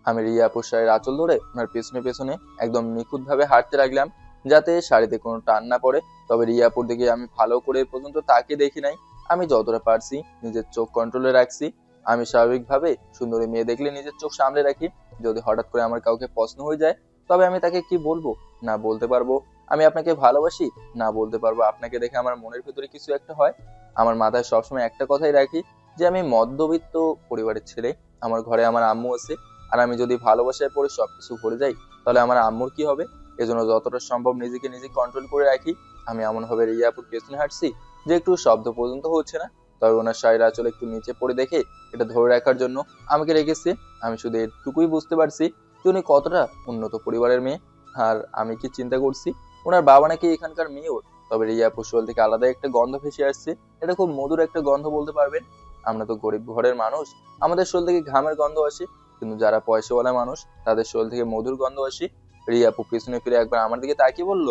আমি রিয়া আপুর শাড়ির আঁচল ধরে ওনার পেছনে পেছনে একদম নিখুঁত ভাবে হাঁটতে লাগলাম। যাতে শাড়িতে কোনো টান না পড়ে। তবে রিয়াপুর দিকে আমি ভালো করে এ পর্যন্ত তাকে দেখি নাই। আমি যতটা পারছি নিজের চোখ কন্ট্রোলে রাখছি। আমি স্বাভাবিকভাবে সুন্দরী মেয়ে দেখলে নিজের চোখ সামলে রাখি। যদি হঠাৎ করে আমার কাউকে পছন্দ হয়ে যায়, তবে আমি তাকে কি বলবো? না বলতে পারবো আমি আপনাকে ভালোবাসি, না বলতে পারবো আপনাকে দেখে আমার মনের ভেতরে কিছু একটা হয়। আমার মাথায় সবসময় একটা কথাই রাখি যে আমি মধ্যবিত্ত পরিবারের ছেলে। আমার ঘরে আমার আম্মু আছে, আর আমি যদি ভালোবাসায় পড়ে সবকিছু ভুলে যাই, তাহলে আমার আম্মুর কি হবে? এজন্য যতটা সম্ভব নিজেকে নিজে কন্ট্রোল করে রাখি। আমি এমন ভাবে রিয়াপুর পেছনে হাঁটছি যে একটু শব্দ পর্যন্ত হচ্ছে না। তবে ওনার শাড়ির আঁচল একটু নিচে পড়ে দেখে এটা ধরে রাখার জন্য আমাকে রেখেছে। আমি শুধু এটুকুই বুঝতে পারছি যে উনি কতটা উন্নত পরিবারের মেয়ে। আর আমি কি চিন্তা করছি, ওনার বাবা নাকি এখানকার মেয়র। তবে রিয়াপুর শরীর থেকে আলাদা একটা গন্ধ ভেসে আসছে। এটা খুব মধুর একটা গন্ধ বলতে পারবেন। আমরা তো গরিব ঘরের মানুষ, আমাদের শরীর থেকে ঘামের গন্ধ আসে, কিন্তু যারা পয়সাওয়ালা মানুষ তাদের শরীর থেকে মধুর গন্ধ আসে। রিয়াপু পিছনে ফিরে একবার আমার দিকে তাকিয়ে বলল,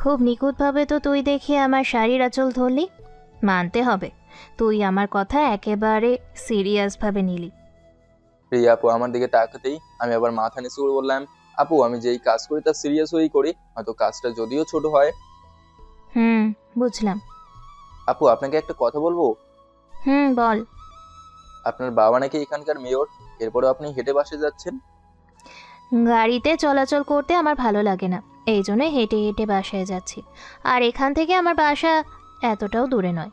খুব নিখুঁতভাবে তো তুই দেখি আমার শাড়ির আঁচল ধরলি। মানতে হবে, তুই আমার কথা একেবারে সিরিয়াসভাবে নিলি। রিয়াপু আমার দিকে তাকাতেই আমি আবার মাথা নিচু করে বললাম, আপু আমি যেই কাজ করি তা সিরিয়াস হয়েই করি, হয়তো কাজটা যদিও ছোট হয়। বুঝলাম। আপু আপনাকে একটা কথা বলবো? বল। আপনার বাবা নাকি এখানকার মেয়র, এরপরে আপনি হেঁটে বাসে যাচ্ছেন? গাড়িতে চলাচল করতে আমার ভালো লাগে না, এই জন্যই হেঁটে হেঁটে বাসায় যাচ্ছি। আর এখান থেকে আমার বাসা এতটাও দূরে নয়।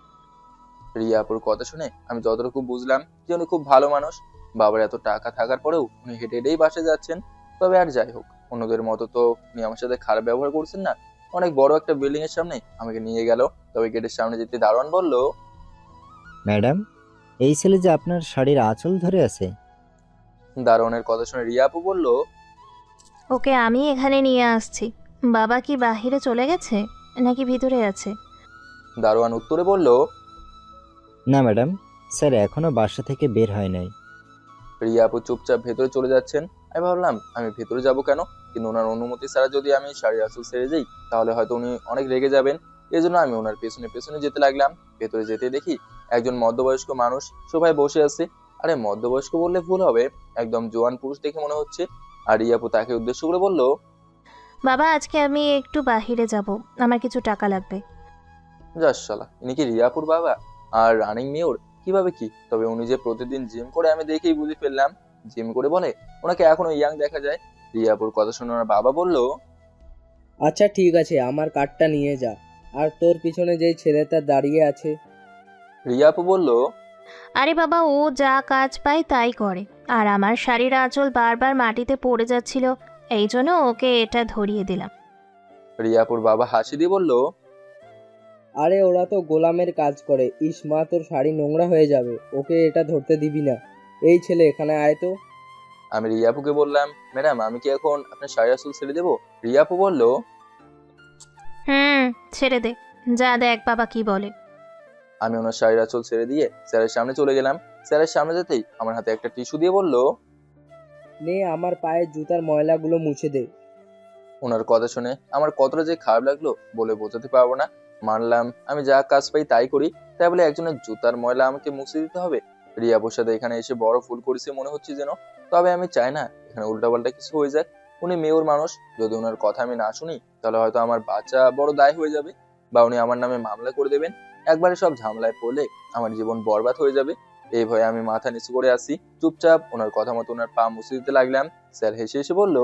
রিয়াপুর কথা শুনে আমি যতটুকু বুঝলাম যে উনি খুব ভালো মানুষ। বাবার এত টাকা থাকার পরেও উনি হেঁটে হেঁটেই বাসে যাচ্ছেন। তবে আর যাই হোক, অন্যদের মতো তো উনি আমার সাথে খারাপ ব্যবহার করছেন না। অনেক বড় একটা বিল্ডিং এর সামনে আমাকে নিয়ে গেল। তবে গেটের সামনে যেতে দারোয়ান বলল, ম্যাডাম, এই ছেলে যে আপনার শাড়ির আঁচল ধরে আছে। দারোয়ানের কথা শুনে রিয়াপু বলল, ওকে আমি এখানে নিয়ে আসছি। বাবা কি বাহিরে চলে গেছে নাকি ভিতরে আছে? দারোয়ান উত্তরে বলল, না ম্যাডাম, স্যার এখনো বাসা থেকে বের হয় নাই। রিয়াপু চুপচাপ ভেতরে চলে যাচ্ছেন। আমি ভাবলাম আমি ভেতরে যাব কেন, কিন্তু ওনার অনুমতি ছাড়া যদি আমি শাড়ির আঁচল ছেড়ে যাই তাহলে হয়তো উনি অনেক রেগে যাবেন। এই জন্য আমি ওনার পেছনে পেছনে যেতে লাগলাম। ভেতরে যেতে দেখি একজন মধ্যবয়স্ক মানুষ সোফায় বসে আছে। আরে মধ্যবয়স্ক বললে ভুল হবে, একদম জোয়ান পুরুষ দেখে মনে হচ্ছে। আর রিয়াপু তাকে উদ্দেশ্য করে বলল, বাবা আজকে আমি একটু বাহিরে যাব, আমার কিছু টাকা লাগবে। যাস শালা, ইনি কি রিয়াপুর বাবা আর রানিং মেয়র? কিভাবে কি? তবে উনি যে প্রতিদিন জিম করে আমি দেখেই বুঝে ফেললাম। জিম করে বলে ওনাকে এখনো ইয়াং দেখা যায়। রিয়াপুর কথা শুনে ওনার বাবা বলল, আচ্ছা ঠিক আছে, আমার কার্ডটা নিয়ে যা। আর তোর পিছনে যেই ছেলেটা দাঁড়িয়ে আছে। রিয়াপু বলল, আরে বাবা, ও যা কাজ পায় তাই করে, আর আমার শাড়ির আঁচল বারবার মাটিতে পড়ে যাচ্ছিল, এই জন্য ওকে এটা ধরিয়ে দিলাম। রিয়াপুর বাবা হাসি দিয়ে বলল, আরে ওরা তো গোলামের কাজ করে। ইস মা, তোর শাড়ি নোংরা হয়ে যাবে, ওকে এটা ধরতে দিবি না। এই ছেলে এখানে আয় তো। আমি রিয়াপুকে বললাম, ম্যাডাম আমি কি এখন আপনার শাড়ি আঁচল ছেড়ে দেবো? রিয়াপু বলল, ছেড়ে দে, যা দেখ বাবা কি বলে। আমি ওনার শাড়ির আঁচল ছেড়ে দিয়ে স্যারের সামনে চলে গেলাম। স্যারের সামনে যেতেই আমার হাতে একটা টিস্যু দিয়ে বলল, নে আমার পায়ের জুতার ময়লাগুলো মুছে দে। ওনার কথা শুনে আমার কতটা যে খারাপ লাগলো বলে বোঝাতে পারবো না। মানলাম আমি যা কাজ পাই তাই করি, তাই বলে একজনের জুতার ময়লা আমাকে মুছে দিতে হবে? রিয়াপুর সাথে এখানে এসে বড় ভুল করেছে মনে হচ্ছে যেন। তবে আমি চাই না এখানে উল্টাপাল্টা কিছু হয়ে যাক। উনি মেয়র মানুষ, যদি ওনার কথা আমি না শুনি তাহলে হয়তো আমার বাচ্চা বড় দায় হয়ে যাবে, বা উনি আমার নামে মামলা করে দেবেন। একবারে সব ঝামেলায় পড়লে আমার জীবন বরবাদ হয়ে যাবে। এই ভয়ে আমি মাথা নিচু করে আসি, চুপচাপ ওনার কথা মতো ওনার পা মুছে দিতে লাগলাম। স্যার হেসে হেসে বলল,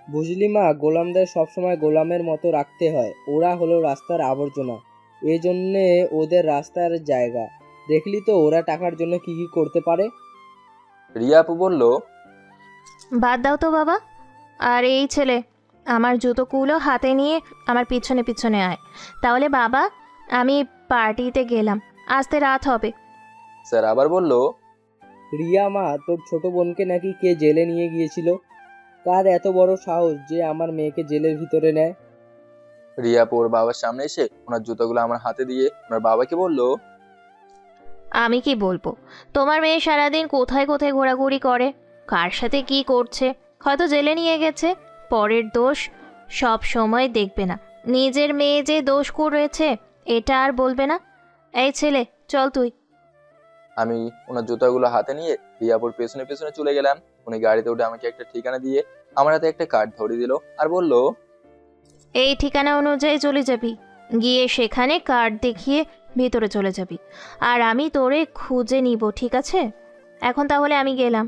বুঝলি মা, গোলামদের সবসময় গোলামের মতো রাখতে হয়। ওরা হলো রাস্তার আবর্জনা, এই জন্যে ওদের রাস্তার জায়গা। দেখলি তো ওরা টাকার জন্য কি কি করতে পারে। রিয়াপু বলল, বাদ দাও তো বাবা। আর এই ছেলে, আমার জুতোগুলো হাতে নিয়ে আমার পিছনে পিছনে আয়। তাহলে বাবা, আমি পার্টিতে গেলাম, আসতে রাত হবে। স্যার আবার বলল, রিয়া মা, তোর ছোট বোনকে নাকি কে জেলে নিয়ে গিয়েছিল। কার এত বড় সাহস যে আমার মেয়েকে জেলের ভিতরে নেয়? রিয়াপু ওর বাবার সামনে এসে ওনার জুতোগুলো আমার হাতে দিয়ে ওনার বাবাকে বলল, আমি কি বলবো, তোমার মেয়ে সারাদিন কোথায় কোথায় ঘোরাঘুরি করে, কার সাথে কি করছে, হয়তো জেলে নিয়ে গেছে। পরের দোষ সব সময় দেখবে না, নিজের মেয়ে যে দোষ করেছে এটা আর বলবে না। এই ছেলে, চল তুই। আমি ওনার জুতাগুলো হাতে নিয়ে রিয়াপুর পেছনে পেছনে চলে গেলাম। উনি গাড়িতে উঠে আমাকে একটা ঠিকানা দিয়ে আমার হাতে একটা কার্ড ধরিয়ে দিল আর বলল, এই ঠিকানা অনুযায়ী চলে যাবি, গিয়ে সেখানে কার্ড দেখিয়ে ভেতরে চলে যাবি, আর আমি তোরে খুঁজে নিব, ঠিক আছে? এখন তাহলে আমি গেলাম।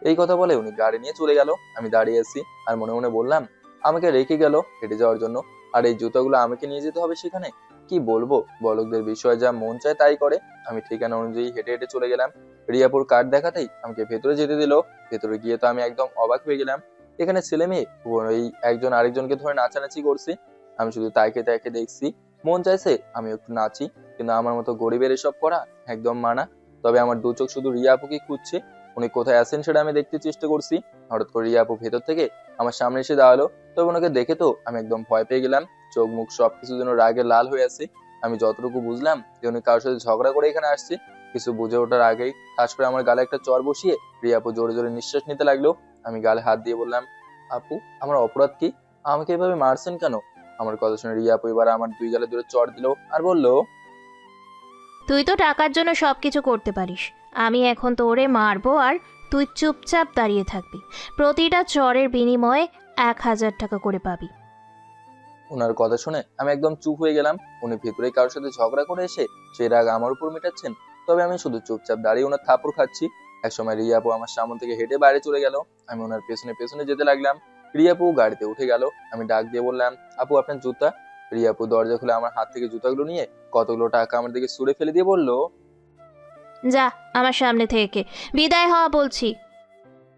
এই কথা বলে উনি গাড়ি নিয়ে চলে গেল। আমি দাঁড়িয়ে আছি আর মনে মনে বললাম, আমাকে রেখে গেল হেঁটে যাওয়ার জন্য, আর এই জুতাগুলো আমাকে নিয়ে যেতে হবে সেখানে। কি বলবো, বলকদের বিষয়ে যা মন চায় তাই করে। আমি ঠিকানা অনুযায়ী হেঁটে হেঁটে চলে গেলাম। রিয়াপুর কার্ড দেখাতেই আমাকে ভেতরে যেতে দিল। ভেতরে গিয়ে তো আমি একদম অবাক হয়ে গেলাম। এখানে ছেলে মেয়ে ওই একজন আরেকজনকে ধরে নাচানাচি করছে। আমি শুধু তাকে তাকে দেখছি। মন চাইছে আমি একটু নাচি, কিন্তু আমার মতো গরিবের এসব করা একদম মানা। তবে আমার দু চোখ শুধু রিয়াপুকে খুঁজছে। উনি কোথায় আছেন সেটা আমি দেখতে চেষ্টা করছি। হঠাৎ করে রিয়াপু ভেতর থেকে আমার সামনে এসে দাঁড়ালো। তবে ওনাকে দেখে তো আমি একদম ভয় পেয়ে গেলাম। চোখ মুখ সবকিছু যেন রাগে লাল হয়ে আছে। আমি যতটুকু বুঝলাম যে উনি কারোর সাথে ঝগড়া করে এখানে আসছে। কিছু বুঝে ওঠার আগেই ঠাস করে আমার গালে একটা চড় বসিয়ে রিয়াপু জোরে জোরে নিঃশ্বাস নিতে লাগলো। আমি গালে হাত দিয়ে বললাম, আপু আমার অপরাধ কি? আমাকে এভাবে মারছেন কেন? আমার কথা শুনে রিয়াপু এবার আমার দুই গালে দূরে চড় দিল আর বলল, তুই তো টাকার জন্য সব কিছু করতে পারিস। আমি এখন তোরে মারবো আর তুই চুপচাপ দাঁড়িয়ে থাকবি। প্রতিটা চরের বিনিময়ে 1000 টাকা করে পাবি। ওনার কথা শুনে আমি একদম চুপ হয়ে গেলাম। উনি ভেতরে কারোর সাথে ঝগড়া করে এসে সেই রাগ আমার উপর মেটাচ্ছেন। তবে আমি শুধু চুপচাপ দাঁড়িয়ে ওনার থাপড় খাচ্ছি। একসময় রিয়াপু আমার সামনে থেকে হেঁটে বাইরে চলে গেল। আমি ওনার পেছনে পেছনে যেতে লাগলাম। রিয়াপু গাড়িতে উঠে গেল। আমি ডাক দিয়ে বললাম, আপু আপনার জুতা। রিয়াপু দরজা খুলে আমার হাত থেকে জুতাগুলো নিয়ে কতগুলো টাকা আমার দিকে ছুঁড়ে ফেলে দিয়ে বলল, যা আমার সামনে থেকে বিদায় হওয়া বলছি।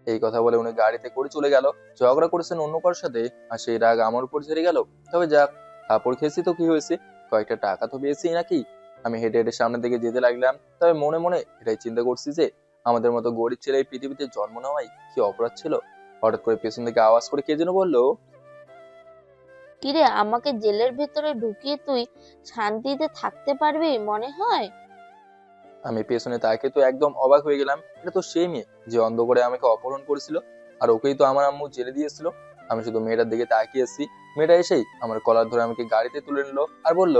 এই কথা বলে উনি গাড়িতে করে চলে গেল। ঝগড়া করেছেন অন্য কারোর সাথে, আর সেই রাগ আমার উপর ঝেড়ে গেল। তবে যাক, কাপড় খেয়েছি তো কি হয়েছে, কয়েকটা টাকা তো পেয়েছি নাকি। আমি হেঁটে হেঁটে সামনের দিকে যেতে লাগলাম। তবে মনে মনে এটাই চিন্তা করছি যে আমাদের মতো গরিব ছেলে এই পৃথিবীতে জন্ম নেওয়াই কি অপরাধ ছিল। হঠাৎ করে পেছন থেকে আওয়াজ করে কে যেন বললো, কিরে, আমাকে জেলের ভেতরে ঢুকিয়ে তুই শান্তিতে থাকতে পারবি মনে হয়? আমি পেছনে তাকে তো একদম অবাক হয়ে গেলাম। এটা তো সেই মেয়ে যে অন্ধ করে আমাকে অপহরণ করেছিল, আর ওকেই তো আমার আম্মু জেলে দিয়েছিল। আমি শুধু মেয়েটার দিকে তাকিয়েছি। মেয়েটা এসেই আমার কলার ধরে আমাকে গাড়িতে তুলে নিল আর বলল,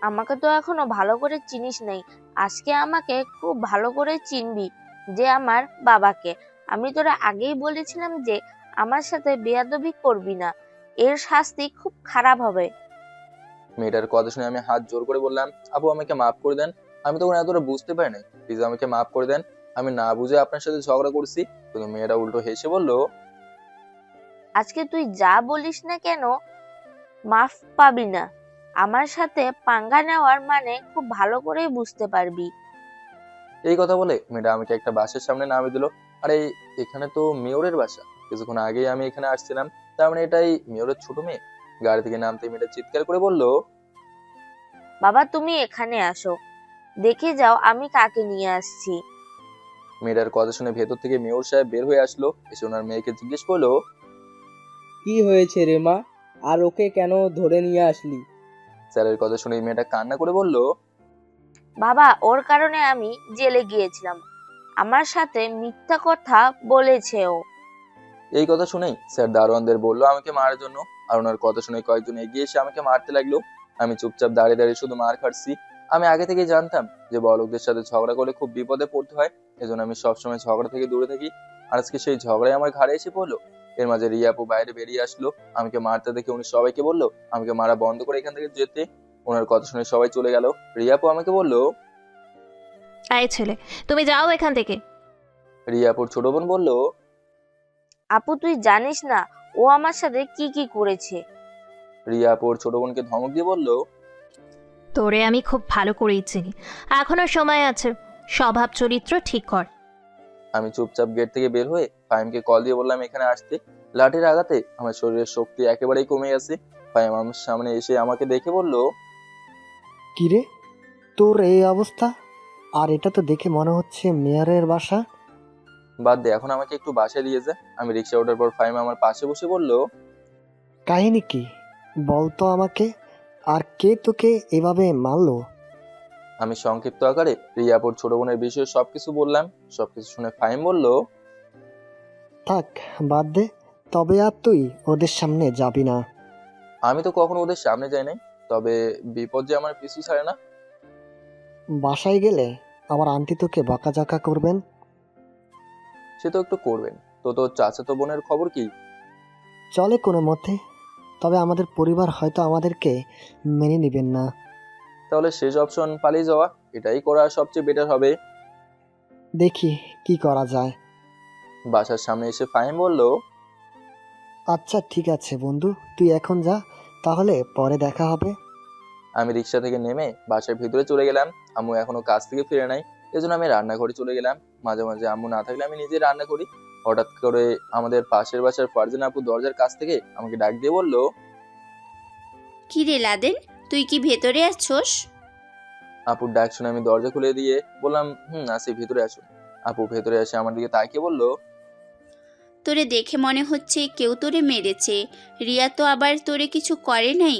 আমাকে তো এখনো ভালো করে চিনিস নাই, আজকে আমাকে খুব ভালো করে চিনবি, যে আমার বাবাকে। আমি তোরা আগেই বলেছিলাম যে আমার সাথে বেয়াদবি করবি না, এর শাস্তি খুব খারাপ হবে। মেয়েটার কথা শুনে আমি হাত জোর করে বললাম, আপু আমাকে মাফ করে দেন। আমি তখন এতটা বুঝতে পারি নাই, প্লিজ আমাকে মাফ করে দেন। আমি না বুঝে আপনার সাথে ঝগড়া করছি। কিন্তু মেয়েটা উল্টো হেসে বলল, আজকে তুই যা বলিস না কেন, মাফ পাবি না। আমার সাথে পাঙ্গা নেওয়ার মানে খুব ভালো করেই বুঝতে পারবি। এই কথা বলে মেয়েটা আমাকে একটা বাসের সামনে নামিয়ে দিল। আরে এখানে তো মেয়রের বাসা। কিছুক্ষণ আগেই আমি এখানে আসছিলাম, তার মানে এটাই মেয়রের ছোট মেয়ে। গাড়ি থেকে নামতে মেয়েটা চিৎকার করে বলল, বাবা তুমি এখানে আসো, দেখে যাও আমি কাকে নিয়ে আসছি। মেয়েটার কথা শুনে ভেতর থেকে মেয়র সাহেব বের হয়ে আসলো। এসে ওনার মেয়েকে জিজ্ঞেস করলো, কি হয়েছে রে মা, আর ওকে কেন ধরে নিয়ে আসলি? স্যারের কথা শুনে মেয়েটা কান্না করে বলল, বাবা ওর কারণে আমি জেলে গিয়েছিলাম, আমার সাথে মিথ্যা কথা বলেছে ও। এই কথা শুনেই স্যার দারোয়ানদের বললো আমাকে মারার জন্য। আর ওনার কথা শুনে কয়েকজন এগিয়ে এসে আমাকে মারতে লাগলো। আমি চুপচাপ দাঁড়িয়ে দাঁড়িয়ে শুধু মার খাচ্ছি। আমি আগে থেকেই জানতাম যে বড়লোকদের সাথে ঝগড়া করলে খুব বিপদে পড়তে হয়। এজন্য আমি সবসময় ঝগড়া থেকে দূরে থাকি। আর আজকে সেই ঝগড়াই আমার ঘাড়ে এসে পড়লো। এর মাঝে রিয়াপু বাইরে বেরিয়ে আসলো। আমাকে মারতে দেখে উনি সবাইকে বললো আমাকে মারা বন্ধ করে এখান থেকে যেতে। ওনার কথা শুনে সবাই চলে গেল। রিয়াপু আমাকে বললো, এই ছেলে, তুমি যাও এখান থেকে। রিয়াপুর ছোট বোন বলল, আপু তুই জানিস না ও আমার সাথে কি কি করেছে। রিয়াপুর ছোট বোনকে ধমক দিয়ে বলল, তোরে আমি খুব ভালো করেই চিনি, এখনো সময় আছে, স্বভাব চরিত্র ঠিক কর। আমি চুপচাপ গেট থেকে বের হয়ে ফাহিমকে কল দিয়ে বললাম এখানে আসতে। লাঠির আঘাতে আমার শরীরের শক্তি একেবারেই কমে গেছে। ফাহিম আমার সামনে এসে আমাকে দেখে বলল, কিরে, তোর এই অবস্থা? আর এটা তো দেখে মনে হচ্ছে মেয়রের বাসা। বাদ দে, এখন আমাকে একটু বাসায় দিয়ে যা। আমি রিক্সা ওঠার পর ফাহিম আমার পাশে বসে বলল, কাহিনী কি বলতো আমাকে? আর কে তোকে এভাবে মারলো? আমি সংক্ষিপ্ত আকারে রিয়াপুর ছোট বোনের বিষয়ে সবকিছু বললাম। সবকিছু শুনে ফাহিম বলল, থাক, বাদ দে। তবে আর তুই ওদের সামনে যাবি না। আমি তো কখনো ওদের সামনে যাই নাই, তবে বিপদ যে আমার পিছু ছাড়ে না। বাসায় গেলে আমার আন্টি তোকে বকাঝকা করবেন। সে তো একটু করবেন। তো তোর চাচাতো বোনের খবর কি? চলে কোনো মতে। তবে আমাদের পরিবার হয়তো আমাদেরকে মেনে নেবেন না। তাহলে শেষ অপশন পালিয়ে যাওয়া, এটাই করা সবচেয়ে বেটার হবে। দেখি কি করা যায়। বাসার সামনে এসে ফাহিম বলল, আচ্ছা ঠিক আছে বন্ধু, তুই এখন যা, তাহলে পরে দেখা হবে। আমি রিক্সা থেকে নেমে বাসার ভিতরে চলে গেলাম। আম্মু এখনো কাজ থেকে ফিরে নাই, এজন্য আমি রান্নাঘরে চলে গেলাম। মাঝে মাঝে আম্মু না থাকলে আমি নিজে রান্না করি। হঠাৎ করে আমাদের পাশের বাসার ফারজানা আপু দরজার কাছ থেকে আমাকে ডাক দিয়ে বলল, কি রে লাদেন, তুই কি ভেতরে আছোস? আপুর ডাক শুনে আমি দরজা খুলে দিয়ে বললাম, আসি, ভিতরে আসুন। আপু ভেতরে এসে আমার দিকে তাকিয়ে বলল, তোরে দেখে মনে হচ্ছে কেউ তোরে মেরেছে। রিয়া তো আবার তোরে কিছু করে নাই।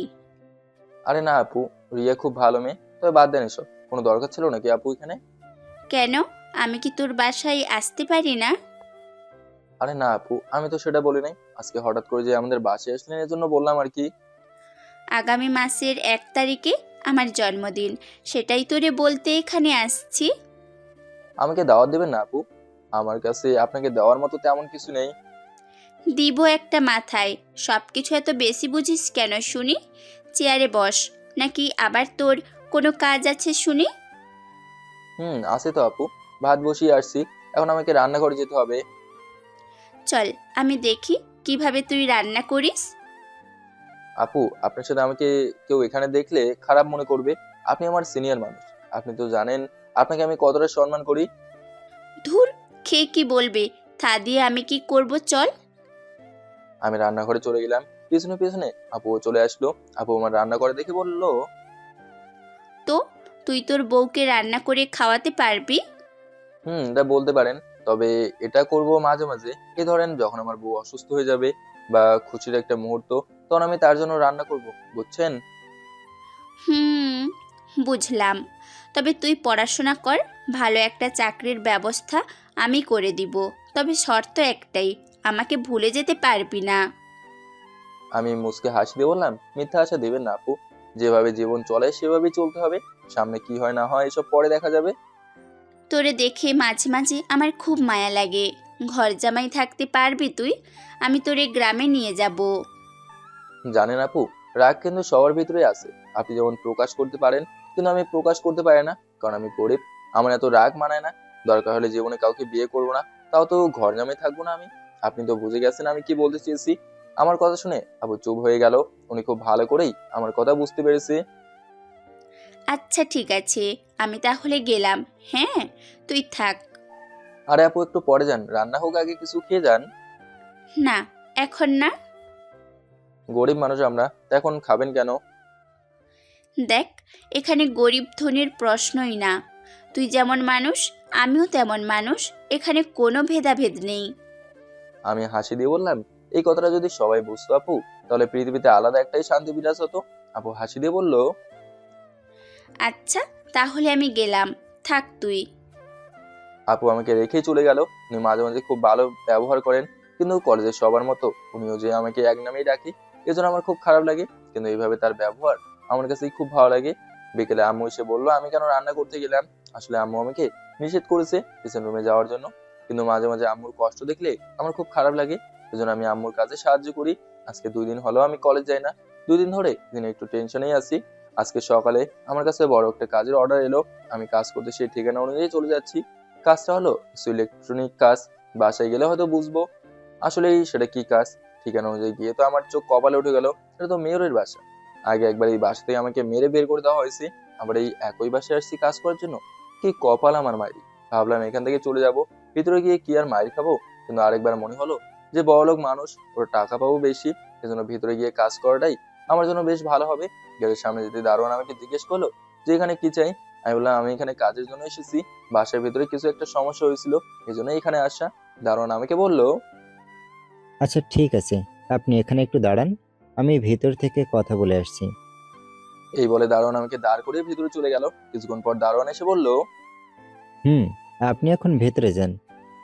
আরে না আপু, রিয়া খুব ভালো মেয়ে, তবে বাদ দেন এসব। কোনো দরকার ছিল নাকি আপু এখানে? কেন, আমি কি তোর বাসায় আসতে পারি না? আরে না আপু, আমি তো সেটা বলি নাই। আজকে হঠাৎ করে যে আমাদের বাসায় আসলেন এজন্য বললাম আর কি। আগামী মাসের 1 তারিখে আমার জন্মদিন, সেটাই তোরে বলতে এখানে আসছি। আমাকে দাওয়াত দেবেন না আপু? আমার কাছে আপনাকে দেওয়ার মতো তেমন কিছু নেই। দিব একটা মাথায়, সব কিছু এত বেশি বুঝিস কেন শুনি? চেয়ারে বস, নাকি আবার তোর কোনো কাজ আছে শুনি? আছে তো আপু, ভাত বসিয়ে আসছি, এখন আমাকে রান্নাঘরে যেতে হবে। চল আমি দেখি কিভাবে তুই রান্না করিস। আপু, আপনার সাথে আমাকে কেউ এখানে দেখলে খারাপ মনে করবে। আপনি আমার সিনিয়র মানুষ, আপনি তো জানেন আপনাকে আমি কতটা সম্মান করি। ধুর, খেয়ে কি বলবে, তা দিয়ে আমি কি করব, চল। আমি রান্নাঘরে চলে গেলাম, পিছনে পিছনে আপু চলে আসলো। আপু আমার রান্না করে দেখে বলল, তো তুই তোর বউকে রান্না করে খাওয়াতে পারবি? এটা বলতে পারেন, তবে এটা করব মাঝে মাঝে। এই ধরেন যখন আমার বউ অসুস্থ হয়ে যাবে বা খুশির একটা মুহূর্ত, তখন আমি তার জন্য রান্না করব, বুঝছেন? হুম, বুঝলাম। তবে তুই পড়াশোনা কর, ভালো একটা চাকরির ব্যবস্থা আমি করে দিব। তবে শর্ত একটাই, আমাকে ভুলে যেতে পারবি না। আমি মুচকে হাসি দিয়ে বললাম, মিথ্যা আশা দেবেন না আপু, যেভাবে জীবন চলে সেভাবেই চলতে হবে। সামনে কি হয় না হয় এসব পরে দেখা যাবে। তোরে দেখে মাঝে মাঝে আমার খুব মায়া লাগে। ঘর জামাই থাকতে পারবি তুই? আমি তোরে গ্রামে নিয়ে যাব। জানেন আপু, রাগ কিন্তু সবার ভিতরে আছে। আপনি যেমন প্রকাশ করতে পারেন, কিন্তু আমি প্রকাশ করতে পারি না, কারণ আমি গরিব। আমার এত রাগ মানায় না। দরকার হলে জীবনে কাউকে বিয়ে করবো না, তাও তো ঘর জামাই থাকবো না আমি। আপনি তো বুঝে গেছেন আমি কি বলতে চেয়েছি। আমার কথা শুনে আপু চুপ হয়ে গেল। উনি খুব ভালো করেই আমার কথা বুঝতে পেরেছে। আচ্ছা ঠিক আছে, আমি তাহলে গেলাম। হ্যাঁ, তুই থাক। আরে আপু, একটু পরে যান, রান্না হোক আগে, কিছু খেয়ে যান। না, এখন না। গরিব মানুষ আমরা, তা এখন খাবেন কেন? দেখ, এখানে গরিব ধনীর প্রশ্নই না। তুই যেমন মানুষ, আমিও তেমন মানুষ। এখানে কোনো ভেদাভেদ নেই। আমি হাসি দিয়ে বললাম, এই কথাটা যদি সবাই বুঝতো আপু, তাহলে পৃথিবীতে আলাদা একটাই শান্তি বিরাজ হতো। আপু হাসি দিয়ে বলল, আচ্ছা তাহলে আমি গেলাম, থাক তুই। আপু আমাকে রেখেই চলে গেল। উনি মাঝে মাঝে খুব ভালো ব্যবহার করেন, কিন্তু কলেজের সবার মতো উনিও যে আমাকে এক নামেই ডাকে, এজন্য আমার খুব খারাপ লাগে। কিন্তু এইভাবে তার ব্যবহার আমার কাছে খুব ভালো লাগে। বিকেলে আম্মু এসে বললো আমি কেন রান্না করতে গেলাম। আসলে আম্মু আমাকে নিষেধ করেছে কিচেন রুমে যাওয়ার জন্য, কিন্তু মাঝে মাঝে আম্মুর কষ্ট দেখলে আমার খুব খারাপ লাগে, এজন্য আমি আম্মুর কাজে সাহায্য করি। আজকে 2 দিন হলো আমি কলেজ যাই না। 2 দিন ধরে একটু টেনশনেই আছি। আজকে সকালে আমার কাছে বড় একটা কাজের অর্ডার এলো। আমি কাজ করতে সেই ঠিকানা অনুযায়ী চলে যাচ্ছি। কাজটা হলো কিছু ইলেকট্রনিক কাজ। বাসায় গেলে হয়তো বুঝবো আসলে সেটা কি কাজ। ঠিকানা অনুযায়ী গিয়ে তো আমার চোখ কপালে উঠে গেল, এটা তো মেয়রের বাসা। আগে একবার এই বাসা থেকে আমাকে মেরে বের করে দেওয়া হয়েছে, আবার এই একই বাসায় আসছি কাজ করার জন্য। কি কপাল আমার মায়ের। ভাবলাম এখান থেকে চলে যাব, ভিতরে গিয়ে কি আর মায়ের খাবো। কিন্তু আরেকবার মনে হলো যে বড়লোক মানুষ, ওর টাকা পাবো বেশি, এজন্য ভিতরে গিয়ে কাজ করাটাই আমার জন্য বেশ ভালো হবে। গেটের সামনে যেতে দারোয়ান আমাকে জিজ্ঞেস করলো যে এখানে কি চাই। আমি বললাম আমি এখানে কাজের জন্য এসেছি, বাসার ভিতরে কিছু একটা সমস্যা হয়েছিল, এই জন্য এখানে আসা। দারোয়ান আমাকে বলল, আচ্ছা ঠিক আছে, আপনি এখানে একটু দাঁড়ান, আমি ভিতর থেকে কথা বলে আসছি। এই বলে দারোয়ান আমাকে দাঁড় করে ভিতরে চলে গেল। কিছুক্ষণ পর দারোয়ান এসে বলল, আপনি এখন ভেতরে যান,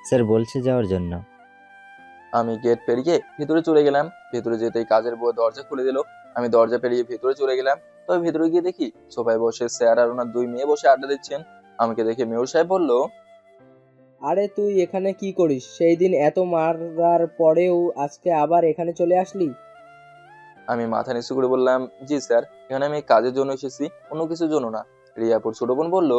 স্যার বলছে যাওয়ার জন্য। আমি গেট পেরিয়ে ভিতরে চলে গেলাম। ভেতরে যেতেই কাজের বউ দরজা খুলে দিল। আমি দরজা পেরিয়ে ভেতরে চলে গেলাম। তবে ভেতরে গিয়ে দেখি সোফায় বসে স্যার আর ওনার 2 মেয়ে বসে আড্ডা দিচ্ছেন। আমাকে দেখে মেয়র সাহেব বলল, আরে তুই এখানে কি করিস? সেই দিন এত মারার পরেও আজকে আবার এখানে চলে আসলি? আমি মাথা নিচু করে বললাম, জি স্যার, এখানে আমি কাজের জন্য এসেছি, অন্য কিছুর জন্য না। রিয়াপুর ছোট বোন বলল,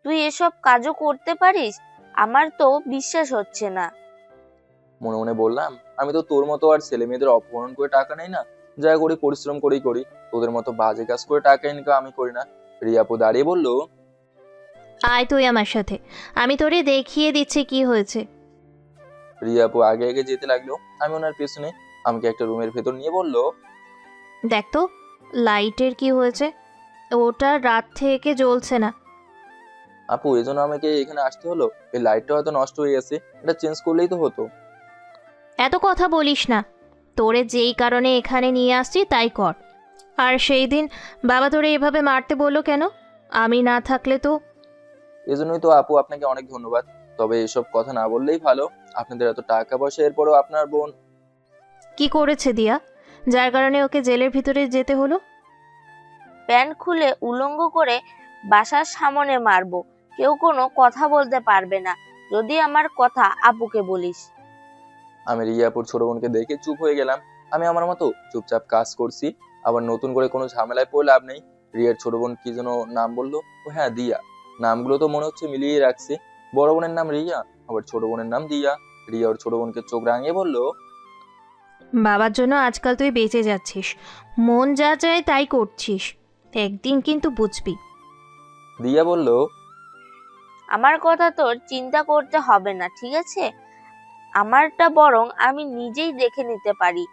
তুই এসব কাজও করতে পারিস? আমার তো বিশ্বাস হচ্ছে না। মনে মনে বললাম, আমি তো তোর মতো আর ছেলে মেয়েদের অপহরণ করে টাকা নেই না, যা করি পরিশ্রম করেই করি, তোদের মতো বাজে কাজ করে টাকা ইনকাম আমি করি না। রিয়াপু দাঁড়িয়ে বলল, আয় তুই আমার সাথে, আমি তোরে দেখিয়ে দিচ্ছি কি হয়েছে। রিয়াপু আগে আগে যেতে লাগলো, আমি ওনার পেছনে। আমাকে একটা রুমের ভেতর নিয়ে বলল, দেখ তো লাইটের কি হয়েছে, ওটা রাত থেকে জ্বলছে না। আপু এজন্য আমাকে এখানে আসতে হলো? এই লাইটটা হয়তো নষ্ট হয়ে গেছে, এটা চেঞ্জ করলেই তো হতো। এত কথা বলিস না, তোরে যেই কারণে এখানে নিয়ে আসছি তাই কর। আর সেই দিন বাবা তোরে এভাবে মারতে বললো কেন? আমি না থাকলে তো। এজন্যই তো আপু আপনাকে অনেক ধন্যবাদ। তবে এসব কথা না বললেই ভালো। আপনাদের এত টাকা পয়সা, এরপরও আপনার বোন। কি করেছে দিয়া, যার কারণে ওকে জেলের ভিতরে যেতে হলো? প্যান্ট খুলে উলঙ্গ করে বাসার সামনে মারবো, কেউ কোনো কথা বলতে পারবে না যদি আমার কথা আপুকে বলিস। আমি রিয়াপুর ছোট বোনকে দেখে চুপ হয়ে গেলাম। আমি আমার মতো চুপচাপ কাজ করছি, আবার নতুন করে কোনো ঝামেলায় পড়ে লাভ নেই। রিয়ার ছোট বোন কি যেন নাম বললো, ও হ্যাঁ দিয়া। নামগুলো তো মনে হচ্ছে মিলিয়ে রাখছে। বড় বোনের নাম রিয়া, আবার ছোট বোনের নাম দিয়া। রিয়া ওর ছোট বোনকে চোখ রাঙিয়ে বলল, বাবার জন্য আজকাল তুই বেঁচে যাচ্ছিস, মন যা চায় তাই করছিস, একদিন কিন্তু বুঝবি। দিয়া বলল, আমার কথা তোর চিন্তা করতে হবে না, ঠিক আছে? আমারটা বরং আমি নিজেই দেখে নিতে পারি।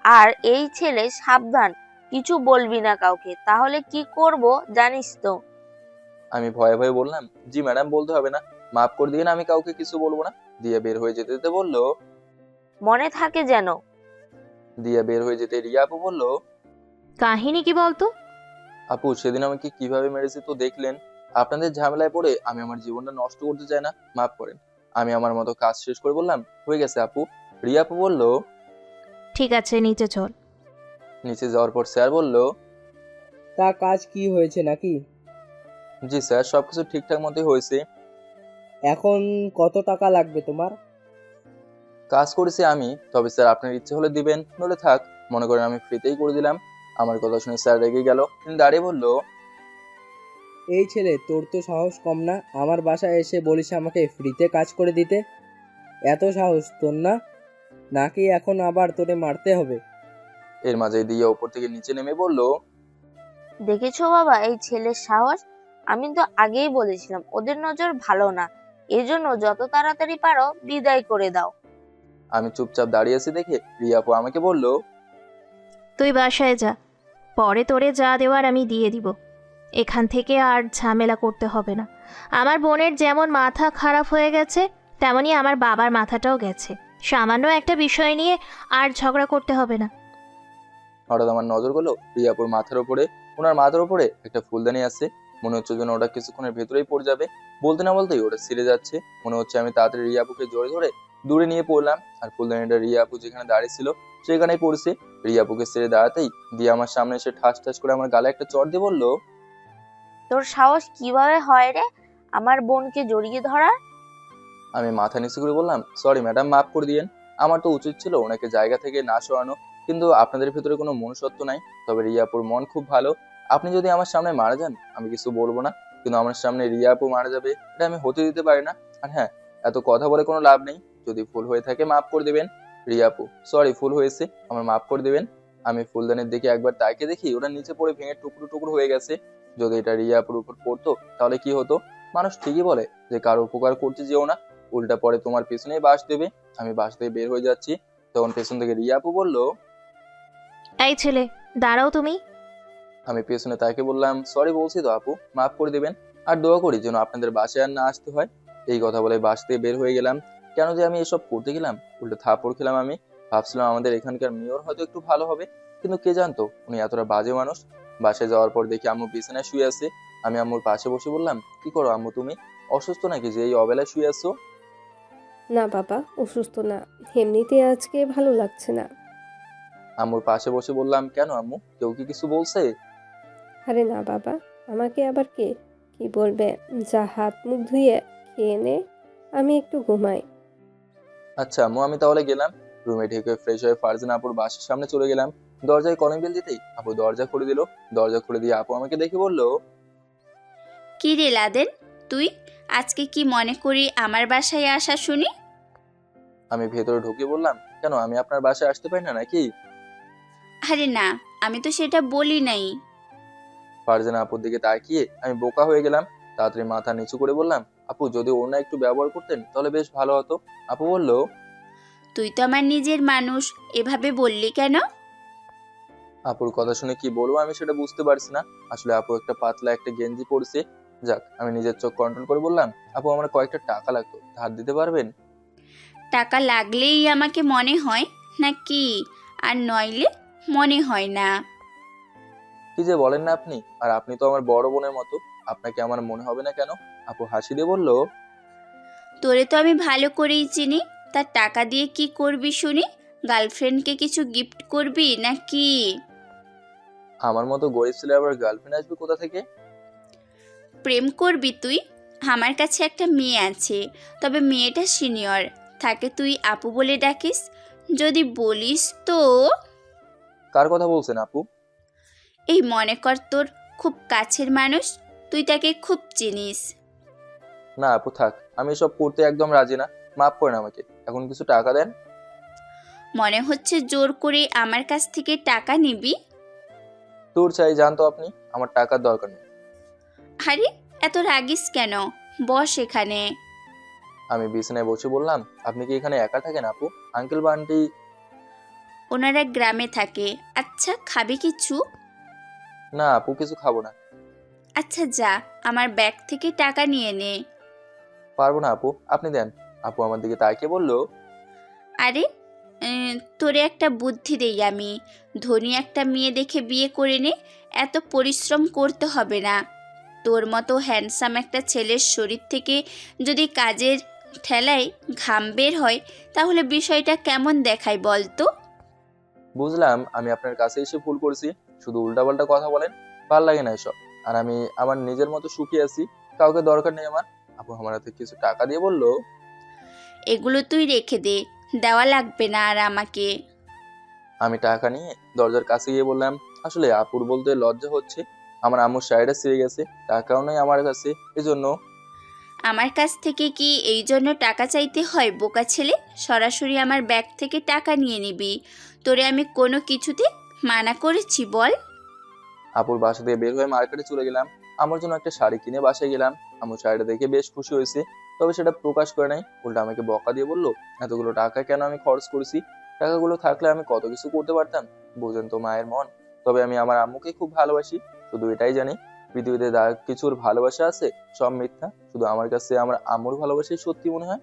আর এই ছেলে সাবধান, কিছু বলবি না কাউকে, তাহলে কি করব জানিস তো। আমি ভয়ে ভয়ে বললাম, জি ম্যাডাম, বলতে হবে না, মাফ করে দিয়ে, আমি কাউকে কিছু বলবো না। দিয়া বের হয়ে যেতে যেতে বলল, মনে থাকে যেন। দিয়া বের হয়ে যেতে রিয়া আপু বলল, কাহিনী কি বলতো? আপু সেদিন আমাকে কিভাবে মেরেছে তো দেখলেন। আপনাদের ঝামেলায় পড়ে আমি আমার জীবনটা নষ্ট করতে চাই না, মাফ করেন। আমি আমার মতো কাজ শেষ করে বললাম, হয়ে গেছে আপু। রিয়া আপু বলল, ঠিক আছে নিচে চল। নিচে যাওয়ার পর স্যার বলল, তা কাজ কি হয়েছে নাকি? জি স্যার, সবকিছু ঠিকঠাক মতোই হয়েছে। এখন কত টাকা লাগবে তোমার? কাজ করেছি আমি, তবে স্যার আপনার ইচ্ছে হলে দিবেন, নলে থাক। মনে করেন আমি ফ্রিতেই করে দিলাম। আমার কথা শুনে স্যার রেগে গেল, তিনি দাঁড়িয়ে বলল, এই ছেলে, তোর তো সাহস কম না, আমার বাসায় এসে বলিস আমাকে ফ্রিতে কাজ করে দিতে? এত সাহস তোর না? নাকি এখন আবার তোরে মারতে হবে? এর মাঝে দিয়া উপর থেকে নিচে নেমে বলল, দেখেছো বাবা এই ছেলের সাহস? আমি তো আগেই বলেছিলাম ওদের নজর ভালো না, এজন্য যত তাড়াতাড়ি পারো বিদায় করে দাও। আমি চুপচাপ দাঁড়িয়ে আছি দেখে রিয়া আপু আমাকে বলল, তুই বাসায় যা, পরে তোরে যা দেওয়ার আমি দিয়ে দিব। এখান থেকে আর ঝামেলা করতে হবে না। আমার বোনের যেমন মাথা খারাপ হয়ে গেছে, তেমনি আমার বাবার মাথাটাও গেছে। সামান্য একটা বিষয় নিয়ে আর ঝগড়া করতে হবে না। হঠাৎ আমার নজর গেল রিয়াপুর মাথার উপরে। ওনার মাথার উপরে একটা ফুলদানি আছে, মনে হচ্ছে যেন ওটা কিছুক্ষণের ভেতরেই পড়ে যাবে। বলতে না বলতেই ওটা ছিঁড়ে যাচ্ছে। মনে হচ্ছে আমি তাড়াতাড়ি রিয়াপুকে জোরে ধরে দূরে নিয়ে পড়লাম, আর ফুলদানিটা রিয়াপু যেখানে দাঁড়িয়ে ছিল সেখানেই পড়ছে। রিয়াপুকে ছেড়ে দাঁড়াতেই দিয়ে আমার সামনে এসে ঠাস ঠাস করে আমার গালে একটা চড় দিয়ে বলল, তোর সাহস কিভাবে হয় রে আমার বোনকে জড়িয়ে ধরার? আমি মাথা নিচু করে বললাম, সরি ম্যাডাম, মাফ করে দিয়েন। আমার তো উচিত ছিল ওনাকে জায়গা থেকে না সরানো, কিন্তু আপনাদের ভিতরে কোনো মনুষ্যত্ব নাই। তবে রিয়াপুর মন খুব ভালো। আপনি যদি আমার সামনে মারা যান আমি কিছু বলবো না, কিন্তু আমার সামনে রিয়াপু মারা যাবে এটা আমি হতে দিতে পারি না। আর হ্যাঁ, এত কথা বলে কোনো লাভ নেই। যদি ভুল হয়ে থাকে মাফ করে দেবেন। রিয়াপু, সরি, ভুল হয়েছে, আমার মাফ করে দেবেন। আমি ফুলদানির দিকে একবার তাকিয়ে দেখি ওটা নিচে পড়ে ভেঙে টুকরো টুকরো হয়ে গেছে। যদি এটা রিয়াপুর উপর পড়তো তাহলে কি হতো? মানুষ ঠিকই বলে যে কারো উপকার করতে যেও না, উল্টা পরে তোমার পেছনেই বাস দেবে। আমি বাস থেকে বের হয়ে যাচ্ছি, তখন পেছন থেকে রিয়া আপু বলল, এই ছেলে, দাঁড়াও তুমি। আমি পেছনে তাকে বললাম, সরি বলছি তো আপু, মাফ করে দিবেন। আর দোয়া করি যেন আপনাদের বাসায় আর না আসতে হয়। এই কথা বলে বাস থেকে বের হয়ে গেলাম। কেন যে আমি এসব করতে গেলাম, উল্টো থাপড় খেলাম আমি। ভাবছিলাম আমাদের এখানকার মেয়র হয়তো একটু ভালো হবে, কিন্তু কে জানতো উনি এতটা বাজে মানুষ। বাসায় যাওয়ার পর দেখি আম্মু বিছানায় শুয়ে আছে। আমি আম্মুর পাশে বসে বললাম, কি করো আম্মু তুমি? অসুস্থ নাকি যে এই অবেলায় শুয়ে আছো? না বাবা, অসুস্থ না, এমনিতে আজকে ভালো লাগছে না। আম্মুর পাশে বসে বললাম, কেন আম্মু, কেউ কি কিছু বলছে? আরে না বাবা, আমাকে আবার কে কি বলবে? যা, হাত মুখ ধুয়ে খেয়ে নে, আমি একটু ঘুমাই। আচ্ছা আম্মু, আমি তাহলে গেলাম। রুমে ঢুকে ফ্রেশ হয়ে ফারজানা আপুর বাসার সামনে চলে গেলাম। দরজায় কলিং বেল দিতেই আপু দরজা খুলে দিল। দরজা খুলে দিয়ে আপু আমাকে দেখে বলল, কি রে লাদেন, তুই আজকে কি মনে করি আমার বাসায় আসা শুনি? আমি ভেতরে ঢুকে বললাম, কেন আমি আপনার বাসায় আসতে পারি না নাকি? আরে না, আমি তো সেটা বলি নাই। ফারজানা আপুর দিকে তাকিয়ে আমি বোকা হয়ে গেলাম। তাড়াতাড়ি মাথা নিচু করে বললাম, আপু যদি ওড়না একটু ব্যবহার করতেন তাহলে বেশ ভালো হতো। আপু বলল, তুই তো আমার নিজের মানুষ, এভাবে বললি কেন? আপুর কথা শুনে কি বলবো আমি সেটা বুঝতে পারছি না। আসলে আপু একটা পাতলা একটা গেঞ্জি পরছে। যাক, আমি নিজের চোখ কন্ট্রোল করে বললাম, আপু আমার কয়েকটা টাকা লাগতো, ধার দিতে পারবেন? টাকা লাগলেই আমাকে মনে হয় নাকি, আর নইলে মনে হয় না? কি যে বলেন না আপনি, আর আপনি তো আমার বড় বোনের মতো, আপনাকে আমার মনে হবে না কেন? আপু হাসি দিয়ে বলল, তোরে তো আমি ভালো করেই চিনি, তার টাকা দিয়ে কি করবি শুনি? গার্লফ্রেন্ডকে কিছু গিফট করবি নাকি? আমার মতো গরিব ছেলে আবার গার্লফ্রেন্ড আসবে কোথা থেকে? প্রেম করবি তুই? আমার কাছে একটা মেয়ে আছে, তবে মেয়েটা সিনিয়র, তাকে তুই আপু বলে ডাকিস। যদি বলিস তো কার কথা বলছেন আপু? এই মনে কর তোর খুব কাছের মানুষ, তুই তাকে খুব চিনিস। না আপু থাক, আমি এসব করতে একদম রাজি না। মাফ করেন আমাকে, এখন কিছু টাকা দেন। মনে হচ্ছে জোর করে আমার কাছ থেকে টাকা নিবি। দূর চাই, জানতো আপনি আমার টাকার দরকার নেই। আরে এত রাগিস কেন? বস এখানে। আমি বিছানায় বসে বললাম, আপনি কি এখানে একা থাকেন আপু? আঙ্কেল বা আন্টি? ওনারা গ্রামে থাকে। আচ্ছা, খাবি কিছু? না আপু, কিছু খাবো না। আচ্ছা যা, আমার ব্যাগ থেকে টাকা নিয়ে নে। পারবো না আপু, আপনি দেন। আপু আমার দিকে তাকিয়ে বলল, আরে তোরে একটা বুদ্ধি দেই আমি, ধনী একটা মেয়ে দেখে বিয়ে করে নে, এত পরিশ্রম করতে হবে না। তোর মতো হ্যান্ডসাম একটা ছেলের শরীর থেকে যদি কাজের ঠেলায় ঘাম বের হয়, তাহলে বিষয়টা কেমন দেখায় বল তো? বুঝলাম আমি আপনার কাছে এসে ভুল করেছি। শুধু উল্টাপাল্টা কথা বলেন, ভাল লাগে না এসব। আর আমি আমার নিজের মতো সুখী আছি, কাউকে দরকার নেই আমার। আপু আমার হাতে কিছু টাকা দিয়ে বলল, এগুলো তুই রেখে দে, দেওয়া লাগবে না আর আমাকে। আমি টাকা নিয়ে দরজার কাছে গিয়ে বললাম, আসলে আপুর বলতে লজ্জা হচ্ছে, আমার আম্মুর শাড়িটা ছিঁড়ে গেছে, টাকাও নেই আমার কাছে, এজন্য। আমার কাছ থেকে কি এই জন্য টাকা চাইতে হয় বোকা ছেলে? সরাসরি আমার ব্যাগ থেকে টাকা নিয়ে নিবি। তোরে আমি কোনো কিছুতে মানা করেছি বল? আপুর বাসা থেকে বের হয়ে মার্কেটে চলে গেলাম। আমার জন্য একটা শাড়ি কিনে বাসায় গেলাম। আম্মু শাড়িটা দেখে বেশ খুশি হয়েছে, তবে সেটা প্রকাশ করে নাই। উল্টা আমাকে বকা দিয়ে বললো, এতগুলো টাকা কেন আমি খরচ করেছি? টাকাগুলো থাকলে আমি কত কিছু করতে পারতাম। বুঝেন তো মায়ের মন। তবে আমি আমার আম্মুকে খুব ভালোবাসি, শুধু এটাই জানি পৃথিবীতে যা কিছুর ভালোবাসা আছে সব মিথ্যা, শুধু আমার কাছে আমার আম্মুর ভালোবাসাই সত্যি মনে হয়।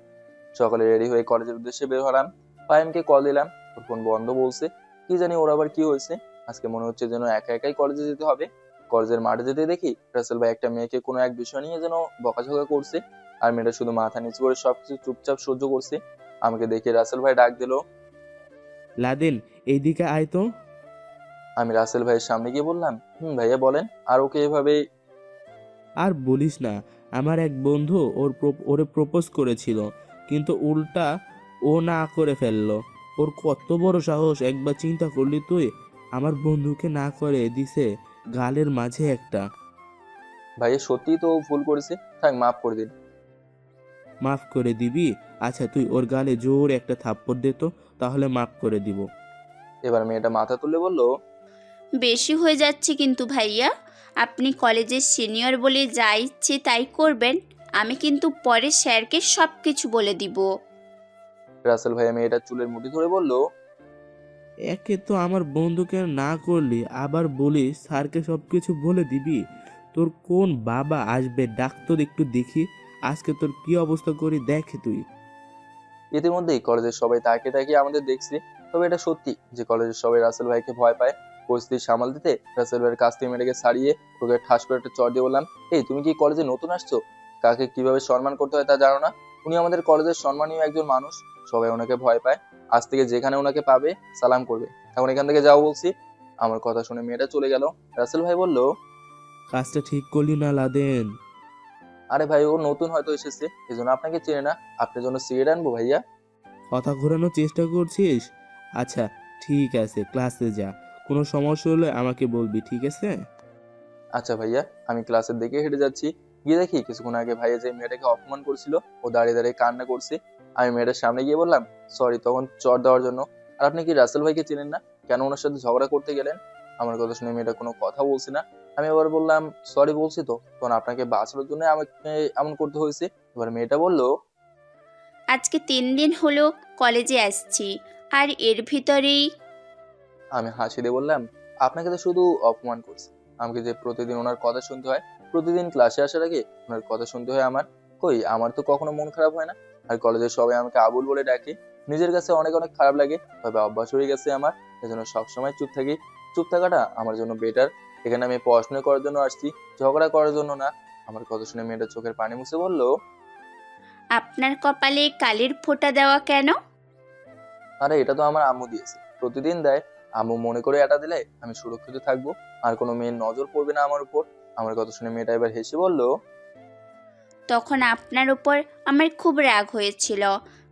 সকালে রেডি হয়ে কলেজের উদ্দেশ্যে বের হলাম। পায়েমকে কল দিলাম, ওর ফোন বন্ধ বলছে। কি জানি ওর আবার কি হয়েছে, আজকে মনে হচ্ছে যেন একা একাই কলেজে যেতে হবে। কলেজের মাঠে যেতে দেখি রাসেল ভাই একটা মেয়েকে কোনো এক বিষয় নিয়ে যেন বকাঝকা করছে, আর মেয়েটা শুধু মাথা নিচু করে সবকিছু চুপচাপ সহ্য করছে। আমাকে দেখে রাসেল ভাই ডাক দিল। লাদেন, এইদিকে আয় তো। আমি রাসেল ভাইয়ের সামনে গিয়ে বললাম, ভাইয়া বলেন। আর ওকে এভাবে? আর বলিস না, আমার এক বন্ধু ওরে প্রপোজ করেছিল, কিন্তু উল্টা ও না করে ফেললো। ওর কত বড় সাহস, একবার চিন্তা করলি তুই? আমার বন্ধুকে না করে দিছে গালের মাঝে একটা। ভাইয়া সত্যি তো ও ভুল করেছে, থাক মাফ করে দিন। মাফ করে দিবি? আচ্ছা তুই ওর গালে জোর একটা থাপ্পড় দে তো, তাহলে মাফ করে দিব। এবার মেয়েটা মাথা তুলে বলল, বেশি হয়ে যাচ্ছে কিন্তু ভাইয়া। আপনি কলেজের সিনিয়র বলে যা ইচ্ছে তাই করবেন, আমি কিন্তু পরে স্যারকে সব কিছু বলে দিব। রাসেল ভাইয়া মেয়েটার চুলের মুঠি ধরে বলল, একে তো আমার বন্ধুকে না করলি, আবার বলিস স্যারকে সব কিছু বলে দিবি? তোর কোন বাবা আসবে, ডাক তো একটু দেখি আজকে তোর কি অবস্থা করি, দেখে তুই। ইতিমধ্যেই কলেজের সবাই তাকিয়ে তাকিয়ে আমাদের দেখছে। তবে এটা সত্যি যে কলেজের সবাই রাসেল ভাইকে ভয় পায়। পরিস্থিতি সামাল দিতে রাসেল ভাইয়ের কাছ থেকে মেয়েটাকে ছাড়িয়ে ওকে ঠাস করে একটা চড় দিয়ে বললাম, এই তুমি কি কলেজে নতুন আসছো? কাকে কিভাবে সম্মান করতে হয় তা জানো না? উনি আমাদের কলেজের সম্মানীয় একজন মানুষ, সবাই ওনাকে ভয় পায়। আজ থেকে যেখানে ওনাকে পাবে সালাম করবে। এখন এখান থেকে যাও বলছি। আমার কথা শুনে মেয়েটা চলে গেল। রাসেল ভাই বলল, কাজটা ঠিক করলি না লাদেন। আরে ভাই ও নতুন হয়তো এসেছে, এজন্য আপনাকে চেনে না। আপনার জন্য সিগারেট আনবো ভাইয়া? কথা ঘোরানোর চেষ্টা করছিস? আচ্ছা ঠিক আছে, ক্লাসে যা, কোনো সমস্যা হলে আমাকে বলবি, ঠিক আছে? আচ্ছা ভাইয়া, আমি ক্লাসের দিকে হেঁটে যাচ্ছি, গিয়ে দেখি কিছুক্ষণ আগে ভাইয়া যে মেয়েটাকে অপমান করছিল ও দাঁড়িয়ে দাঁড়িয়ে কান্না করছে। আমি মেয়েটার সামনে গিয়ে বললাম সরি তখন চড় দেওয়ার জন্য। আর আপনি কি রাসেল ভাইকে চেনেন না? কেন ওনার সাথে ঝগড়া করতে গেলেন? আমার কথা শুনে মেয়েটা কোনো কথা বলছে না। আমি আবার বললাম সরি বলছি তো, তখন আপনাকে বাঁচানোর জন্য আমাকে এমন করতে হয়েছে। এবার মেয়েটা বলল, আজকে 3 দিন হলো কলেজে আসছি, আর এর ভিতরেই আমি হাসি দিয়ে বললাম আপনাকে তো শুধু অপমান করছে। আমাকে যে প্রতিদিন ওনার কথা শুনতে হয়, প্রতিদিন ক্লাসে আসার আগে ওনার কথা শুনতে হয় আমার। কই আমার তো কখনো মন খারাপ হয় না। আর কলেজের সবাই আমাকে আবুল বলে ডাকে, নিজের কাছে অনেক অনেক খারাপ লাগে, তবে অভ্যাস হয়ে গেছে আমার। এজন্য সবসময় চুপ থাকি। চুপ থাকাটা আমার জন্য বেটার। এখানে আমি পড়াশোনা করার জন্য আসছি, ঝগড়া করার জন্য না। আমার কথা শুনে মেয়েটা চোখের পানি মুছে বলল, আপনার কপালে কালির ফোঁটা দেওয়া কেন? আরে এটা তো আমার আম্মু দিয়েছে, প্রতিদিন দেয়। আম্মু মনে করে এটা দিলে আমি সুরক্ষিত থাকবো, আর কোনো মেয়ের নজর পড়বে না আমার উপর। আমার কথা শুনে মেয়েটা এবার হেসে বলল, তখন আপনার উপর আমার খুব রাগ হয়েছিল,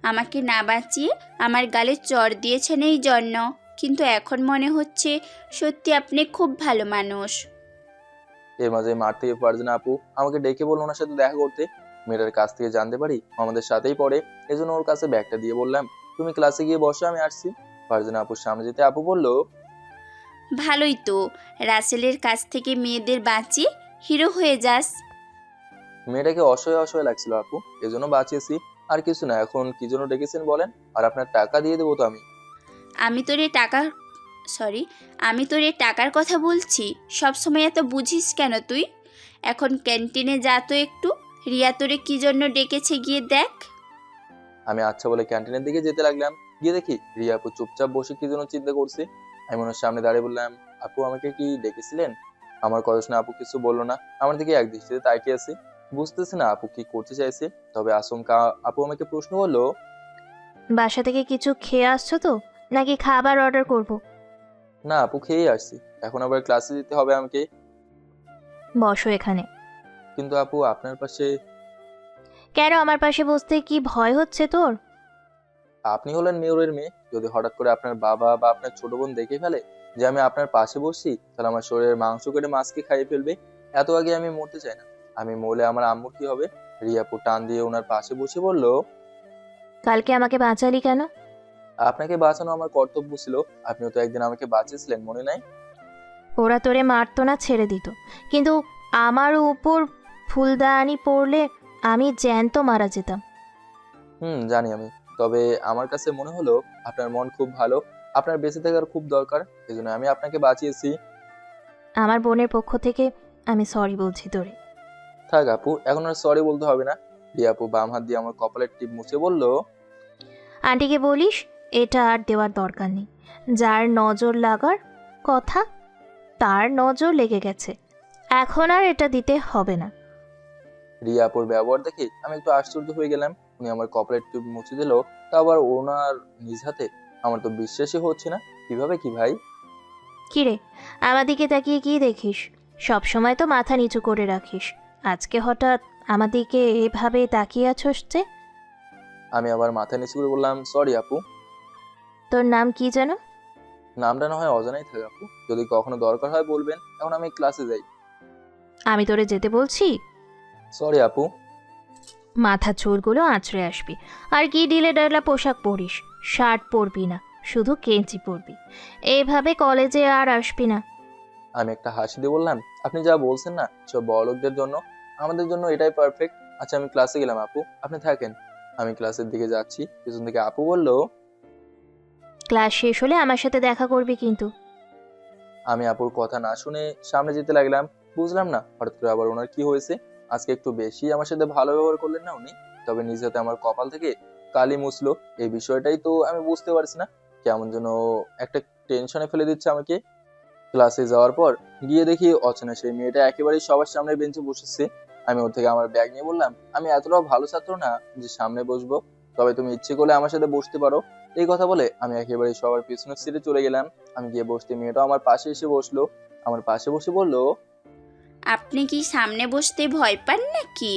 আমাকে না বাঁচিয়ে আমার গালে চড় দিয়েছেন এই জন্য। কিন্তু এখন মনে হচ্ছে সত্যি আপনি খুব ভালো মানুষ। এর মাঝে মাঠ থেকে ফারজানা আপু আমাকে ডেকে বললো ওনার সাথে দেখা করতে। মেয়েটার কাছ থেকে জানতে পারি ও আমাদের সাথেই পড়ে, এজন্য ওর কাছে ব্যাগটা দিয়ে বললাম তুমি ক্লাসে গিয়ে বসো, আমি আসছি। ফারজানা আপুর সামনে যেতে আপু বলল, ভালোই তো, রাসেলের কাছ থেকে মেয়েদের বাঁচিয়ে হিরো হয়ে যাস। মেয়েটাকে অসহায় অসহায় লাগছিল আপু, এজন্য বাঁচিয়েছি। আর কিছু না। এখন কি জন্য ডেকেছেন বলেন, আর আপনার টাকা দিয়ে দেবো তো আমি। আমি তোরে টাকা আমি তোরে টাকার কথা বলছি, সব সময় এত বুঝিস কেন তুই? এখন ক্যান্টিনে যা তো একটু, রিয়া তোরে কি জন্য ডেকেছে গিয়ে দেখ। আমি আচ্ছা বলে ক্যান্টিনের দিকে যেতে লাগলাম, গিয়ে দেখি রিয়া আপু চুপচাপ বসে কি জন্য চিন্তা করছে। আমি ওনার সামনে দাঁড়িয়ে বললাম, আপু আমাকে কি ডেকেছিলেন? আমার কথা শুনে আপু কিছু বললো না, আমার দিকে এক দৃষ্টিতে তাকিয়ে আছে। বুঝতেছি না আপু কি করতে চাইছে। তবে আচমকা আপু আমাকে প্রশ্ন করলো, বাসা থেকে কিছু খেয়ে আসছো তো, নাকি খাবার অর্ডার করব? না আপু খেয়েই আসছি, এখন আবার ক্লাসে যেতে হবে আমাকে। বসো এখানে। কিন্তু আপু আপনার পাশে। কেন আমার পাশে বসতে কি ভয় হচ্ছে তোর? আপনি হলেন মেয়রের মেয়ে, যদি হঠাৎ করে আপনার বাবা বা আপনার ছোট বোন দেখে ফেলে যে আমি আপনার পাশে বসছি, তাহলে আমার শরীরের মাংস কেটে মাছকে খাইয়ে ফেলবে। এত আগে আমি মরতে চাই না। আমি মরলে আমার আম্মুর কি হবে? রিয়াপু টান দিয়ে ওনার পাশে বসে বলল, কালকে আমাকে বাঁচালি কেন? আপনাকে বাঁচানো আমার কর্তব্য ছিল। আপনিও তো একদিন আমাকে বাঁচিয়েছিলেন, মনে নাই? ওরা তোরে মারতো না, ছেড়ে দিত, কিন্তু আমার উপর ফুলদানি পড়লে আমি জ্যান্ত মারা যেতাম। জানি আমি। তবে আমার কাছে মনে হলো আপনার মন খুব ভালো, আপনার বেঁচে থাকার খুব দরকার, এজন্য আমি আপনাকে বাঁচিয়েছি। আমার বোনের পক্ষ থেকে আমি সরি বলছি তোরে। থাক আপু, এখন আর সরি বলতে হবে না। রিয়াপু বাম হাত দিয়ে আমার কপালের টিপ মুছে বলল, আন্টিকে বলিস এটা আর দেওয়ার দরকার নেই। যার নজর লাগার কথা তার নজর লেগে গেছে, এখন আর এটা দিতে হবে না। রিয়াপুর ব্যবহার দেখে আমি একটু আশ্চর্য হয়ে গেলাম। উনি আমার কপালের টিপ মুছে দিল, তা আবার ওনার নিজ হাতে। আমার তো বিশ্বাসই হচ্ছে না। কিভাবে কি ভাই? কিরে, আমার দিকে তাকিয়ে কি দেখিস? সব সময় তো মাথা নিচু করে রাখিস, আজকে হঠাৎ আমার দিকে এভাবে তাকিয়ে আছোস যে? আমি আবার মাথা নিচু করে বললাম, সরি আপু। তোর নাম কি যেন? নামটা না হয় অজানাই থাকে আপু, যদি কখনো দরকার হয় বলবেন। এখন আমি ক্লাসে যাই। আমি তোরে যেতে বলছি? সরি আপু। মাথা চুলগুলো আঁচড়ে আসবি, আর কি ডিলে ডালা পোশাক পরিস, শার্ট পরবি না, শুধু কেঞ্চি পরবি। এইভাবে কলেজে আর আসবি না। আমি একটা হাসি দিয়ে বললাম, আপনি যা বলছেন না সব বড়লোকদের জন্য, আমাদের জন্য এটাই পারফেক্ট। আচ্ছা আমি ক্লাসে গেলাম আপু, আপনি থাকেন। আমি ক্লাসের দিকে যাচ্ছি, পিছন থেকে আপু বলল, ক্লাস শেষ হলে আমার সাথে দেখা করবি কিন্তু। আমি আপুর কথা না শুনে সামনে যেতে লাগলাম। বুঝলাম না হঠাৎ করে আবার ওনার কি হয়েছে। আজকে একটু বেশি আমার সাথে ভালো ব্যবহার করলেন না উনি। তবে নিজ হাতে আমার কপাল থেকে কালি মুছলো, এই বিষয়টাই তো আমি বুঝতে পারছি না। কেমন যেন একটা টেনশনে ফেলে দিচ্ছে আমাকে। ক্লাসে যাওয়ার পর গিয়ে দেখি অচেনা সেই মেয়েটা একেবারেই সবার সামনে বেঞ্চে বসেছে। আমি ওর থেকে আমার ব্যাগ নিয়ে বললাম, আমি এতটাও ভালো ছাত্র না যে সামনে বসবো, তবে তুমি ইচ্ছে করলে আমার সাথে বসতে পারো। এই কথা বলে আমি একেবারে সবার পিছনের সিটে চলে গেলাম। আমি গিয়ে বসতে মেয়েটাও আমার পাশে এসে বসলো। আমার পাশে বসে বলল, আপনি কি সামনে বসতে ভয় পান নাকি?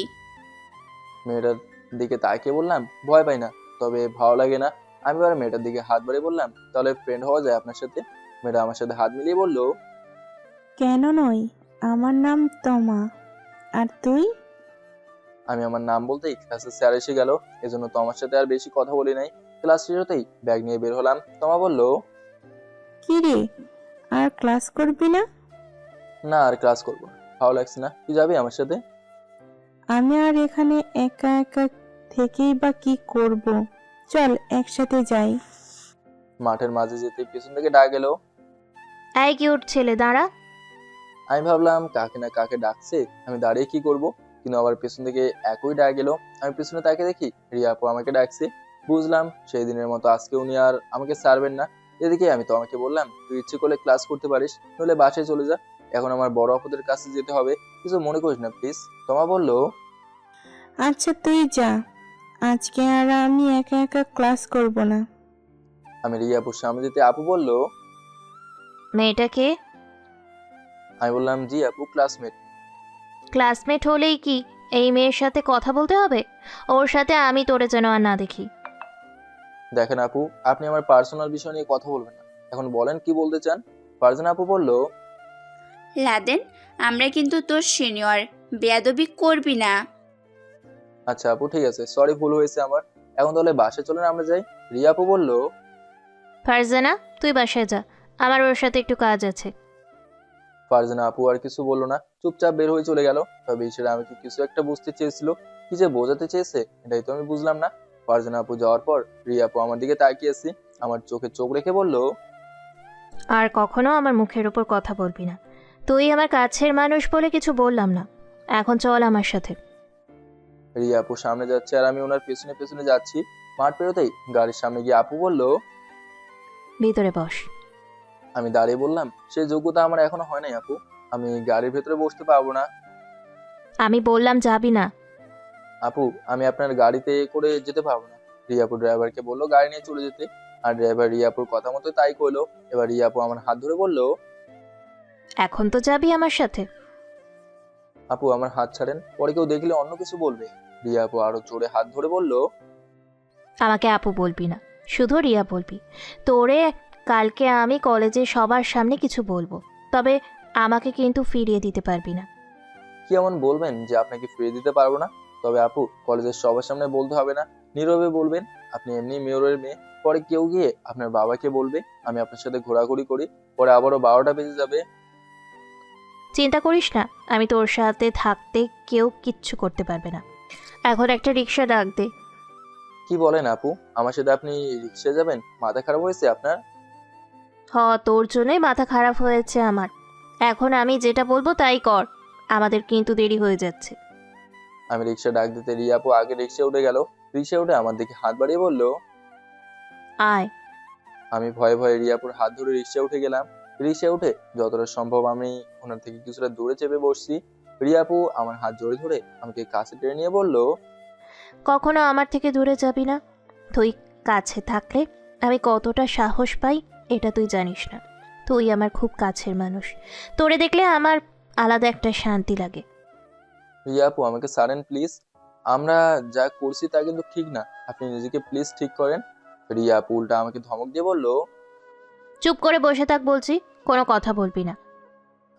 মেয়েটার দিকে তাকিয়ে বললাম, ভয় পাই না, তবে ভালো লাগে না। আমি আবার মেয়েটার দিকে হাত বাড়িয়ে বললাম, তাহলে ফ্রেন্ড হওয়া যায় আপনার সাথে? মেয়েটা আমার সাথে হাত মিলিয়ে বলল, কেন নয়, আমার নাম তমা। আর তুই? আমি আমার নাম বলতেই ক্লাসের স্যার এসে গেল, এজন্য তোমার সাথে আর বেশি কথা বলি নাই। ক্লাস শেষ হতেই ব্যাগ নিয়ে বের হলাম। তোমা বলল, কি রে, আর ক্লাস করবি না? না আর ক্লাস করবো না, ভালো লাগছে না। তুই যাবি আমার সাথে? আমি আর এখানে একা একা থেকেই বা কি করব? চল একসাথে যাই। মাঠের মাঝে যেতে পেছন থেকে ডাক এলো। এই কিউট ছেলে, দাঁড়া। আমি ভাবলাম কাকে না কাকে ডাকছে, আমি দাঁড়িয়ে কি করব, কিন্তু আবার পেছন থেকে একই ডাক এলো। আমি পেছনে তাকে দেখি রিয়া আপু আমাকে ডাকছে। বুঝলাম সেই দিনের মতো আজকে উনি আর আমাকে ছাড়বেন না। এদিকে আমি তো আমাকে বললাম, তুই ইচ্ছে করলে ক্লাস করতে পারিস, নইলে বাসায় চলে যা, এখন আমার বড় আপুদের কাছে যেতে হবে, কিছু মনে করিস না প্লিজ। তোমা বলল, আচ্ছা তুই যা, আজকে আর আমি একা একা ক্লাস করব না। আমি রিয়া আপুর সামনে যেতে আপু বলল, মেয়েটাকে আমি বললাম জি আপু, ক্লাসমেট। ক্লাসমেট হলেই কি এই মেয়ের সাথে কথা বলতে হবে? ওর সাথে আমি তোরে যেন আর না দেখি। দেখেন আপু, আপনি আমার পার্সোনাল বিষয় নিয়ে কথা বলবেন না, এখন বলেন কি বলতে চান। ফারজানা আপু বলল, লাদেন, আমরা কিন্তু তোর সিনিয়র, বেয়াদবি করবি না। আচ্ছা আপু ঠিক আছে, সরি ভুল হয়েছে আমার, এখন তাহলে বাসায় চলেন আমরা যাই। রিয়া আপু বলল, ফারজানা, তুই বাসায় যা, আমার ওর সাথে একটু কাজ আছে। ফারজানা আপু আর কিছু বললো না, চুপচাপ বের হয়ে চলে গেল। তবে সেটা আমি কি কিছু একটা বুঝতে চেয়েছিল, কি যে বোঝাতে চেয়েছে এটাই তো আমি বুঝলাম না। ফারজানা আপু যাওয়ার পর রিয়া আপু আমার দিকে তাকিয়েছি, আমার চোখে চোখ রেখে বলল, আর কখনো আমার মুখের উপর কথা বলবি না। তুই আমার কাছের মানুষ বলে কিছু বললাম না, এখন চল আমার সাথে। রিয়া আপু সামনে যাচ্ছে আর আমি ওনার পেছনে পেছনে যাচ্ছি। মাঠ পেরোতেই গাড়ির সামনে গিয়ে আপু বলল, ভিতরে বস। আমি দাঁড়িয়ে বললাম, সেই যোগ্যতা আমার এখনো হয় নাই আপু, আমি গাড়ির ভেতরে বসতে পারবো না। আমি বললাম যাবি না। আপু আমি আপনার গাড়িতে করে যেতে পারবো না। রিয়াপুর ড্রাইভারকে বললো গাড়ি নিয়ে চলে যেতে, আর ড্রাইভার রিয়াপুর কথা মতো তাই করলো। এবার রিয়াপু আমার হাত ধরে বলল, এখন তো যাবি আমার সাথে। আপু আমার হাত ছাড়েন, পরে কেউ দেখলে অন্য কিছু বলবে। রিয়াপু আরো জোরে হাত ধরে বলল, আমাকে আপু বলবি না, শুধু রিয়া বলবি। তোরে কালকে আমি কলেজে সবার সামনে কিছু বলবো, তবে আমাকে কিন্তু ফিরিয়ে দিতে পারবি না। কি এমন বলবেন যে আপনাকে ফিরিয়ে দিতে পারবো না? তবে আপু কলেজের সবার সামনে বলতে হবে না, নীরবে বলবেন। আপনি এমনি মেয়রের মেয়ে, পরে কেউ গিয়ে আপনার বাবাকে বলবে আমি আপনার সাথে ঘোরাঘুরি করি, পরে আবারও 12টা বেজে যাবে। চিন্তা করিস না, আমি তোর সাথে থাকতে কেউ কিচ্ছু করতে পারবে না। এখন একটা রিক্সা ডাক দে। কি বলেন আপু, আমার সাথে আপনি রিক্সায় যাবেন? মাথা খারাপ হয়েছে আপনার? তোর জন্যই মাথা খারাপ হয়েছে আমার। এখন আমি যেটা বলবো তাই কর, আমাদের কিন্তু দেরি হয়ে যাচ্ছে। আমি রিক্সা ডাক দিতে রিয়া আপু আগে রিক্সা উঠে গেল। রিক্সা উঠে আমার দিকে হাত বাড়িয়ে বলল, আয়। আমি ভয়ে ভয়ে রিয়াপুর হাত ধরে রিক্সা উঠে গেলাম। রিক্সা উঠে যতটা সম্ভব আমি ওনার থেকে কিছুটা দূরে চেপে বসছি। রিয়াপু আমার হাত জড়িয়ে ধরে আমাকে কাছে টেনে নিয়ে বলল, কখনো আমার থেকে দূরে যাবি না। তুই কাছে থাকলে আমি কতটা সাহস পাই এটা তুই জানিস না। তুই আমার খুব কাছের মানুষ, তোরে দেখলে আমার আলাদা একটা শান্তি লাগে। রিয়াপু আমাকে ছাড়েন প্লিজ, আমরা যা করছি তা কিন্তু ঠিক না, আপনি নিজেকে প্লিজ ঠিক করেন। রিয়াপু উল্টা আমাকে ধমক দিয়ে বলল, চুপ করে বসে থাক বলছি, কোনো কথা বলবি না।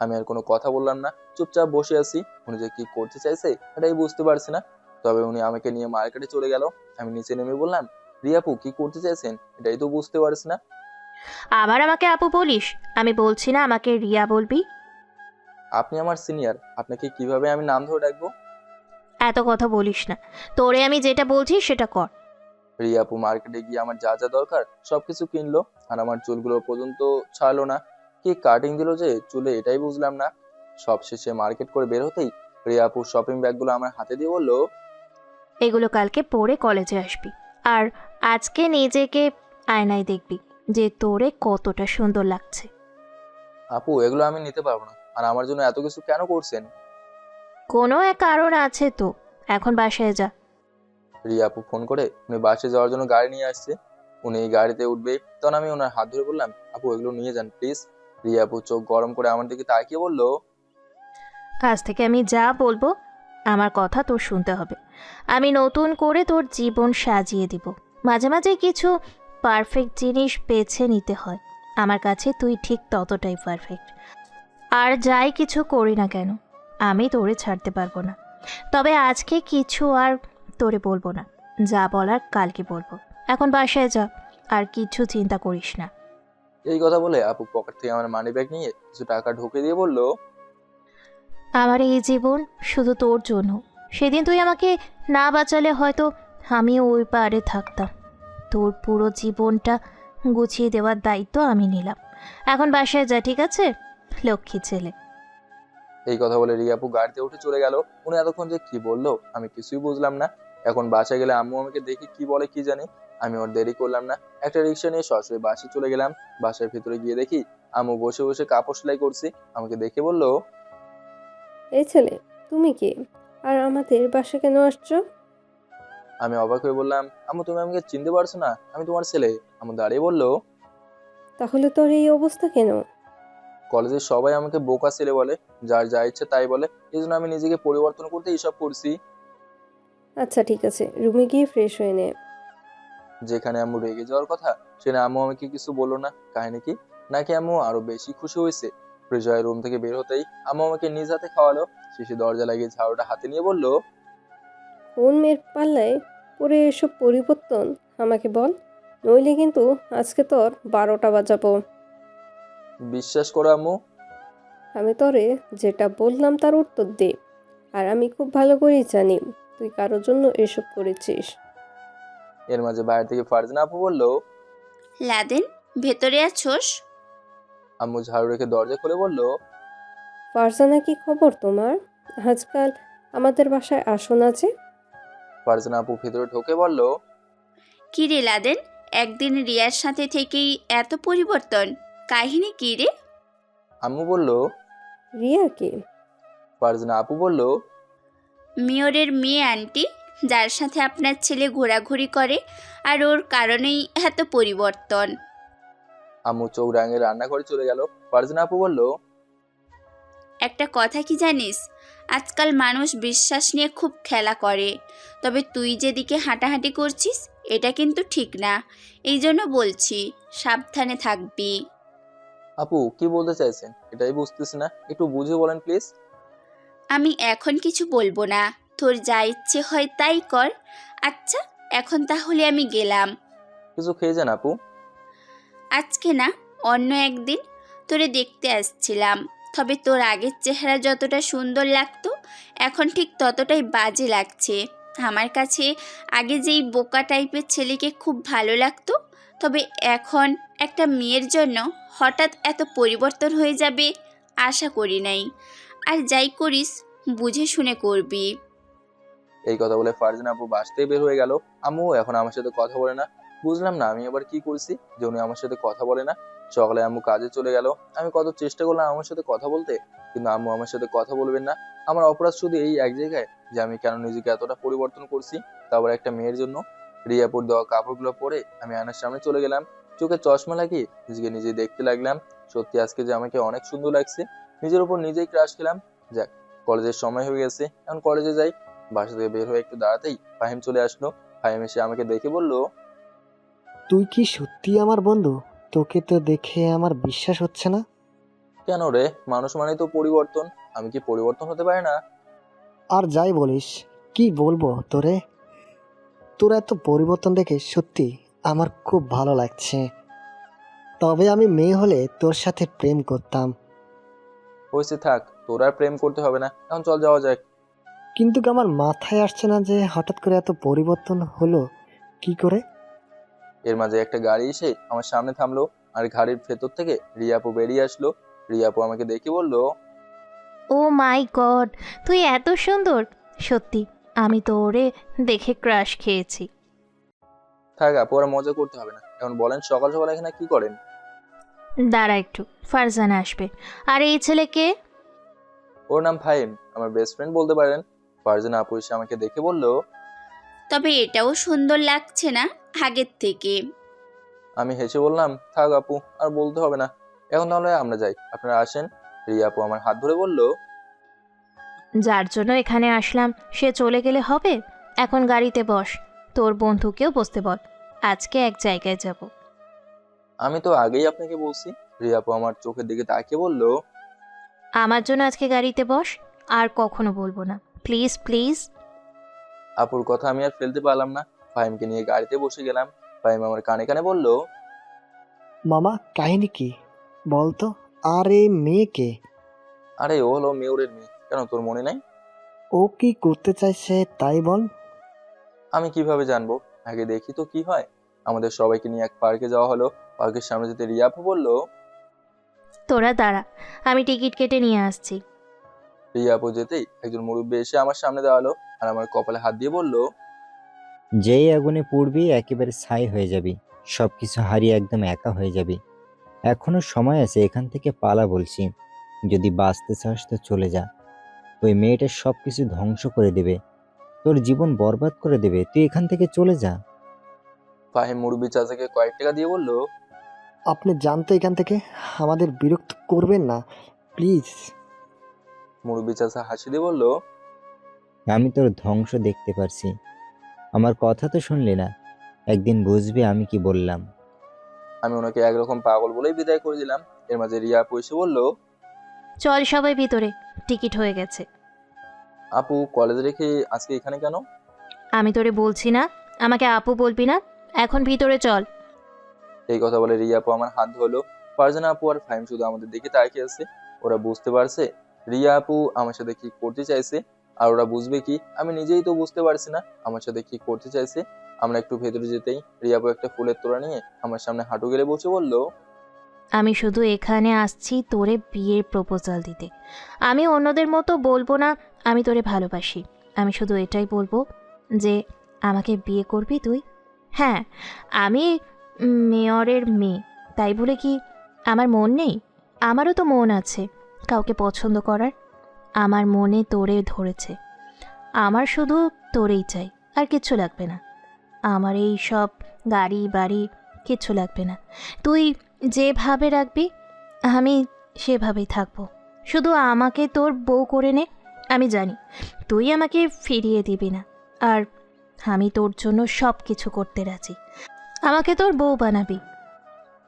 আমি আর কোনো কথা বললাম না, চুপচাপ বসে আছি। উনি যে কি করতে চাইছে এটাই বুঝতে পারছি না। তবে উনি আমাকে নিয়ে মার্কেটে চলে গেল। আমি নিচে নেমে বললাম, রিয়াপু কি করতে চাইছেন এটাই তো বুঝতে পারছি না। আবার আমাকে আপু বলিস? আমি বলছি না আমাকে রিয়া বলবি। আপনি আমার সিনিয়র, আপনাকে কিভাবে আমি নাম ধরে ডাকবো? এত কথা বলিস না, তোরে আমি যেটা বলছি সেটা কর। রিয়াপু মার্কেটে গিয়ে আমার যা যা দরকার সবকিছু কিনলো, আর আমার চুলগুলো পর্যন্ত ছাড়লো না। কি কাটিং দিল যে চুলে এটাই বুঝলাম না। সব শেষে মার্কেট করে বের হতেই রিয়াপু শপিং ব্যাগগুলো আমার হাতে দিয়ে বলল, এগুলো কালকে পরে কলেজে আসবি, আর আজকে নিজেকে আয়নায় দেখবি যে তোরে কতটা সুন্দর লাগছে। আপু এগুলো আমি নিতে পারবো না, আর আমার জন্য এত কিছু কেন করছেন? কোনো এক কারণ আছে তো, এখন বাসায় যা। রিয়াপু ফোন করে উনি বাসে যাওয়ার জন্য গাড়ি নিয়ে আসছে, উনি এই গাড়িতে উঠবে। তখন আমি ওনার হাত ধরে বললাম, আপু এগুলো নিয়ে যান প্লিজ। রিয়াপু চোখ গরম করে আমার দিকে তাকিয়ে বলল, আজ থেকে আমি যা বলবো আমার কথা তোর শুনতে হবে। আমি নতুন করে তোর জীবন সাজিয়ে দিব। মাঝে মাঝে কিছু পারফেক্ট জিনিস বেছে নিতে হয়, আমার কাছে তুই ঠিক ততটাই পারফেক্ট। আর যাই কিছু করি না কেন, আমি তোরে ছাড়তে পারবো না। তবে আজকে কিছু আর তোরে বলবো না, যা বলার কালকে বলবো। এখন বাসায় যা, আর কিছু চিন্তা করিস না। এই কথা বলে আপু পকেট থেকে আমার মানি ব্যাগ নিয়ে কিছু টাকা ঢুকে দিয়ে বলল, আমার এই জীবন শুধু তোর জন্য। সেদিন তুই আমাকে না বাঁচালে হয়তো আমি ওই পারে থাকতাম। তোর পুরো জীবনটা গুছিয়ে দেওয়ার দায়িত্ব আমি নিলাম। এখন বাসায় যা, ঠিক আছে? লক্ষ্মী ছেলে। এই কথা বলে রিয়া আপু গাড়িতে উঠে চলে গেল। উনি এতক্ষণ যে কি বললো আমি কিছুই বুঝলাম না। এখন বাসায় গেলে আম্মু আমাকে দেখে কি বলে কি জানি। আমি ওর দেরি করলাম না, একটা রিক্সা নিয়ে সরাসরি বাসে চলে গেলাম। বাসার ভিতরে গিয়ে দেখি আম্মু বসে বসে কাপড় সেলাই করছি। আমাকে দেখে বলল, এই ছেলে, তুমি কে? আর আমাদের বাসা কেন আসছো? আমি অবাক হয়ে বললাম, আম্মু তুমি আমাকে চিনতে পারছো না? আমি তোমার ছেলে। আম্মু দাঁড়িয়ে বলল, তাহলে তোর এই অবস্থা কেন? কলেজের সবাই আমাকে বোকা ছেলে বলে, যার যা ইচ্ছে তাই বলে, এই জন্য আমি নিজেকে পরিবর্তন করতে এইসব করছি। আচ্ছা ঠিক আছে, রুমে গিয়ে ফ্রেশ হয়ে নে। যেখানে আম্মু রেগে যাওয়ার কথা, সেখানে আম্মু আমাকে কিছু বললো না। কাহিনী কি? নাকি আম্মু আরো বেশি খুশি হয়েছে? ফ্রেশ হয়ে রুম থেকে বের হতেই আম্মু আমাকে নিজ হাতে খাওয়ালো। শেষে দরজা লাগিয়ে ঝাড়ুটা হাতে নিয়ে বলল, কোন মেয়ের পাল্লায় পরে এসব পরিবর্তন আমাকে বল, নইলে কিন্তু আজকে তোর 12টা বাজাবো। বিশ্বাস করো আম্মু। আমি তোরে যেটা বললাম তার উত্তর দে। আর আমি খুব ভালো করেই জানি তুই কারোর জন্য এসব করেছিস। এর মাঝে বাইরে থেকে ফারজানা আপু বলল, লাদেন, ভেতরে আছোস? আম্মু ঝাড়ু রেখে দরজা খুলে বলল, ফারজানা, কি খবর তোমার? আজকাল আমাদের বাসায় আসো না যে? ফারজানা আপু ভেতরে ঢোকে বলল, কি রে লাদেন, একদিন রিয়ার সাথে থেকেই এত পরিবর্তন, কাহিনী কি রে? আম্মু বলল, রিয়া কে? ফারজানা আপু বলল, মেয়রের মেয়ে আন্টি, যার সাথে আপনার ছেলে ঘোরাঘুরি করে, আর ওর কারণেই এত পরিবর্তন। আম্মু চোখ রাঙে রান্নাঘরে চলে গেল। ফারজানা আপু বলল, একটা কথা কি জানিস, আজকাল মানুষ বিশ্বাস নিয়ে খুব খেলা করে, তবে তুই যেদিকে হাঁটাহাঁটি করছিস এটা কিন্তু ঠিক না। এই জন্য বলছি, সাবধানে থাকবি। আপু কি বলতে চাইছেন এটাই বুঝতেছি না, একটু বুঝে বলেন প্লিজ। আমি এখন কিছু বলবো না, তোর যা ইচ্ছে হয় তাই কর। আচ্ছা, এখন তাহলে আমি গেলাম। কিছু খেয়ে যান আপু। আজকে না, অন্য একদিন তোরে দেখতে আসছিলাম, তবে তোর আগের চেহারা যতটা সুন্দর লাগতো এখন ঠিক ততটাই বাজে লাগছে। আমার কাছে আগে যেই বোকা টাইপের ছেলেকে খুব ভালো লাগতো, তবে এখন একটা মেয়ের জন্য হঠাৎ এত পরিবর্তন হয়ে যাবে আশা করি নাই। আর যাই করিস বুঝে শুনে করবি। এই কথা বলে ফারজানা আপু বাসতে বের হয়ে গেল। আম্মু এখন আমার সাথে কথা বলে না। বুঝলাম না আমি আবার কি করছি যে উনি আমার সাথে কথা বলে না। সকালে আম্মু কাজে চলে গেল। আমি কত চেষ্টা করলাম আমার সাথে কথা বলতে, কিন্তু আম্মু আমার সাথে কথা বলবেন না। আমার অপরাধ শুধু এই এক জায়গায় যে আমি কেন নিজেকে এতটা পরিবর্তন করছি, তারপর একটা মেয়ের জন্য। রিয়াপুর দেওয়া কাপড়গুলো পরে আমি আয়নার সামনে চলে গেলাম। চোখে চশমা লাগিয়ে নিজেকে নিজে দেখতে লাগলাম। সত্যি আজকে যে আমাকে অনেক সুন্দর লাগছে। নিজের উপর নিজেই ক্রাশ খেলাম। যাক, কলেজের সময় হয়ে গেছে, এখন কলেজে যাই। বাসা থেকে বের হয়ে একটু দাঁড়াতেই ফাহিম চলে আসলো। ফাহিম এসে আমাকে দেখে বলল, তুই কি সত্যি আমার বন্ধু? তোকে তো দেখে আমার বিশ্বাস হচ্ছে না। কেন রে, মানুষ মানেই তো পরিবর্তন, আমি কি পরিবর্তন হতে পারি না? আর যাই বলিস, কি বলবো তোরে, তোর এত পরিবর্তন দেখে সত্যি আমার খুব ভালো লাগছে। তবে আমি মেয়ে হলে তোর সাথে প্রেম করতাম। হয়েছে, থাক, তোর আর প্রেম করতে হবে না, এখন চল যাওয়া যাক। কিন্তু আমার মাথায় আসছে না যে হঠাৎ করে এত পরিবর্তন হলো কি করে। এর মাঝে একটা গাড়ি এসে আমার সামনে থামলো, আর গাড়ির ভেতর থেকে রিয়াপু বেরিয়ে আসলো। রিয়াপু আমাকে দেখে বলল, ও মাই গড, তুই এত সুন্দর! সত্যি আমি তো ওরে দেখে ক্রাশ খেয়েছি। থাক আপু, আর মজা করতে হবে না। এখন বলেন সকাল সকাল এখানে কি করেন? দাঁড়া একটু, ফারজানা আসবে। আর এই ছেলেকে? ওর নাম ফাহিম, আমার বেস্ট ফ্রেন্ড বলতে পারেন। ফারজানা আপু এসে আমাকে দেখে বলল, তবে এটাও সুন্দর লাগছে না আগের থেকে। আমি হেসে বললাম, থাক আপু, আর বলতে হবে না, এখন তাহলে আমরা যাই, আপনারা আসেন। রিয়া আপু আমার হাত ধরে বলল, যার জন্য এখানে আসলাম সে চলে গেলে হবে? এখন গাড়িতে বস, তোর বন্ধুকেও বসতে বল, আজকে এক জায়গায় যাব। আমি তো আগেই আপনাকে বলছি। রিয়া আপু আমার চোখের দিকে তাকিয়ে বলল, আমার জন্য আজকে গাড়িতে বস, আর কখনো বলবো না, প্লিজ প্লিজ। আপুর কথা আমি আর ফেলতে পারলাম না। ফাহিমকে নিয়ে গাড়িতে বসে গেলাম। ফাহিম আমার কানে কানে বলল, মামা কাহিনী কি বলতো? আর এই মেয়েকে? আরে ও হলো মেয়রের মেয়ে, কেন তোর মনে নাই? ও কি করতে চাইছে তাই বল। আমি কিভাবে জানবো? আগে দেখি তো কি হয়। আমাদের সবাইকে নিয়ে এক পার্কে যাওয়া হলো। পার্কের সামনে যেতে রিয়া আপু বলল, তোরা দাঁড়া, আমি টিকিট কেটে নিয়ে আসছি। রিয়া আপু যেতেই একজন মুরব্বী এসে আমার সামনে দাঁড়ালো আর আমার কপালে হাত দিয়ে বলল, যেই আগুনে পুড়বি একেবারে ছাই হয়ে যাবি, সবকিছু হারিয়ে একদম একা হয়ে যাবি। এখনো সময় আছে, এখান থেকে পালা বলছি। যদি বাঁচতে চাস তো চলে যা। ওই মেয়েটা সবকিছু ধ্বংস করে দেবে, তোর জীবন বরবাদ করে দেবে। তুই এখান থেকে চলে যা। ফাহিম মুরব্বী চাচাকে কয়েক টাকা দিয়ে বলল, আপনি জানতো এখান থেকে, আমাদের বিরক্ত করবেন না প্লিজ। মুরব্বী চাচা হাসি দিয়ে বলল, আমি তোর ধ্বংস দেখতে পারছি। আমার কথা তো শুনলি না, একদিন বুঝবি আমি কি বললাম। আমি ওনাকে একরকম পাগল বলেই বিদায় করে দিলাম। এর মাঝে রিয়া আপু এসে বলল, চল সবাই ভিতরে, টিকিট হয়ে গেছে। আপু কলেজ রেখে আজকে এখানে কেন? আমি তোরে বলছি না আমাকে আপু বলবি না, এখন ভিতরে চল। এই কথা বলে রিয়া আপু আমার হাত ধরলো। ফারজানা আপু আর ফাহিম শুধু আমাদের দিকে তাকিয়ে আছে। ওরা বুঝতে পারছে রিয়া আপু আমার সাথে কি করতে চাইছে, আর ওরা বুঝবে কি আমি নিজেই তো বুঝতে পারছি না আমার সাথে কি করতে চাইছে। আমরা একটু ভেতরে যেতেই রিয়া আপু একটা ফুলের তোড়া নিয়ে আমার সামনে হাঁটু গেড়ে বসে বলল, আমি শুধু এখানে আসছি তোরে বিয়ের প্রপোজাল দিতে। আমি অন্যদের মতো বলবো না আমি তোরে ভালোবাসি, আমি শুধু এটাই বলবো যে আমাকে বিয়ে করবি তুই। হ্যাঁ, আমি মেয়রের মেয়ে, তাই বলে কি আমার মন নেই? আমারও তো মন আছে কাউকে পছন্দ করার। আমার মনে তোরে ধরেছে, আমার শুধু তোরেই চাই, আর কিচ্ছু লাগবে না। আমার এই সব গাড়ি বাড়ি কিচ্ছু লাগবে না। তুই যেভাবে রাখবি আমি সেভাবেই থাকবো। শুধু আমাকে তোর বউ করে নে। আমি জানি তুই আমাকে ফিরিয়ে দিবি না, আর আমি তোর জন্য সব কিছু করতে রাজি। আমাকে তোর বউ বানাবি,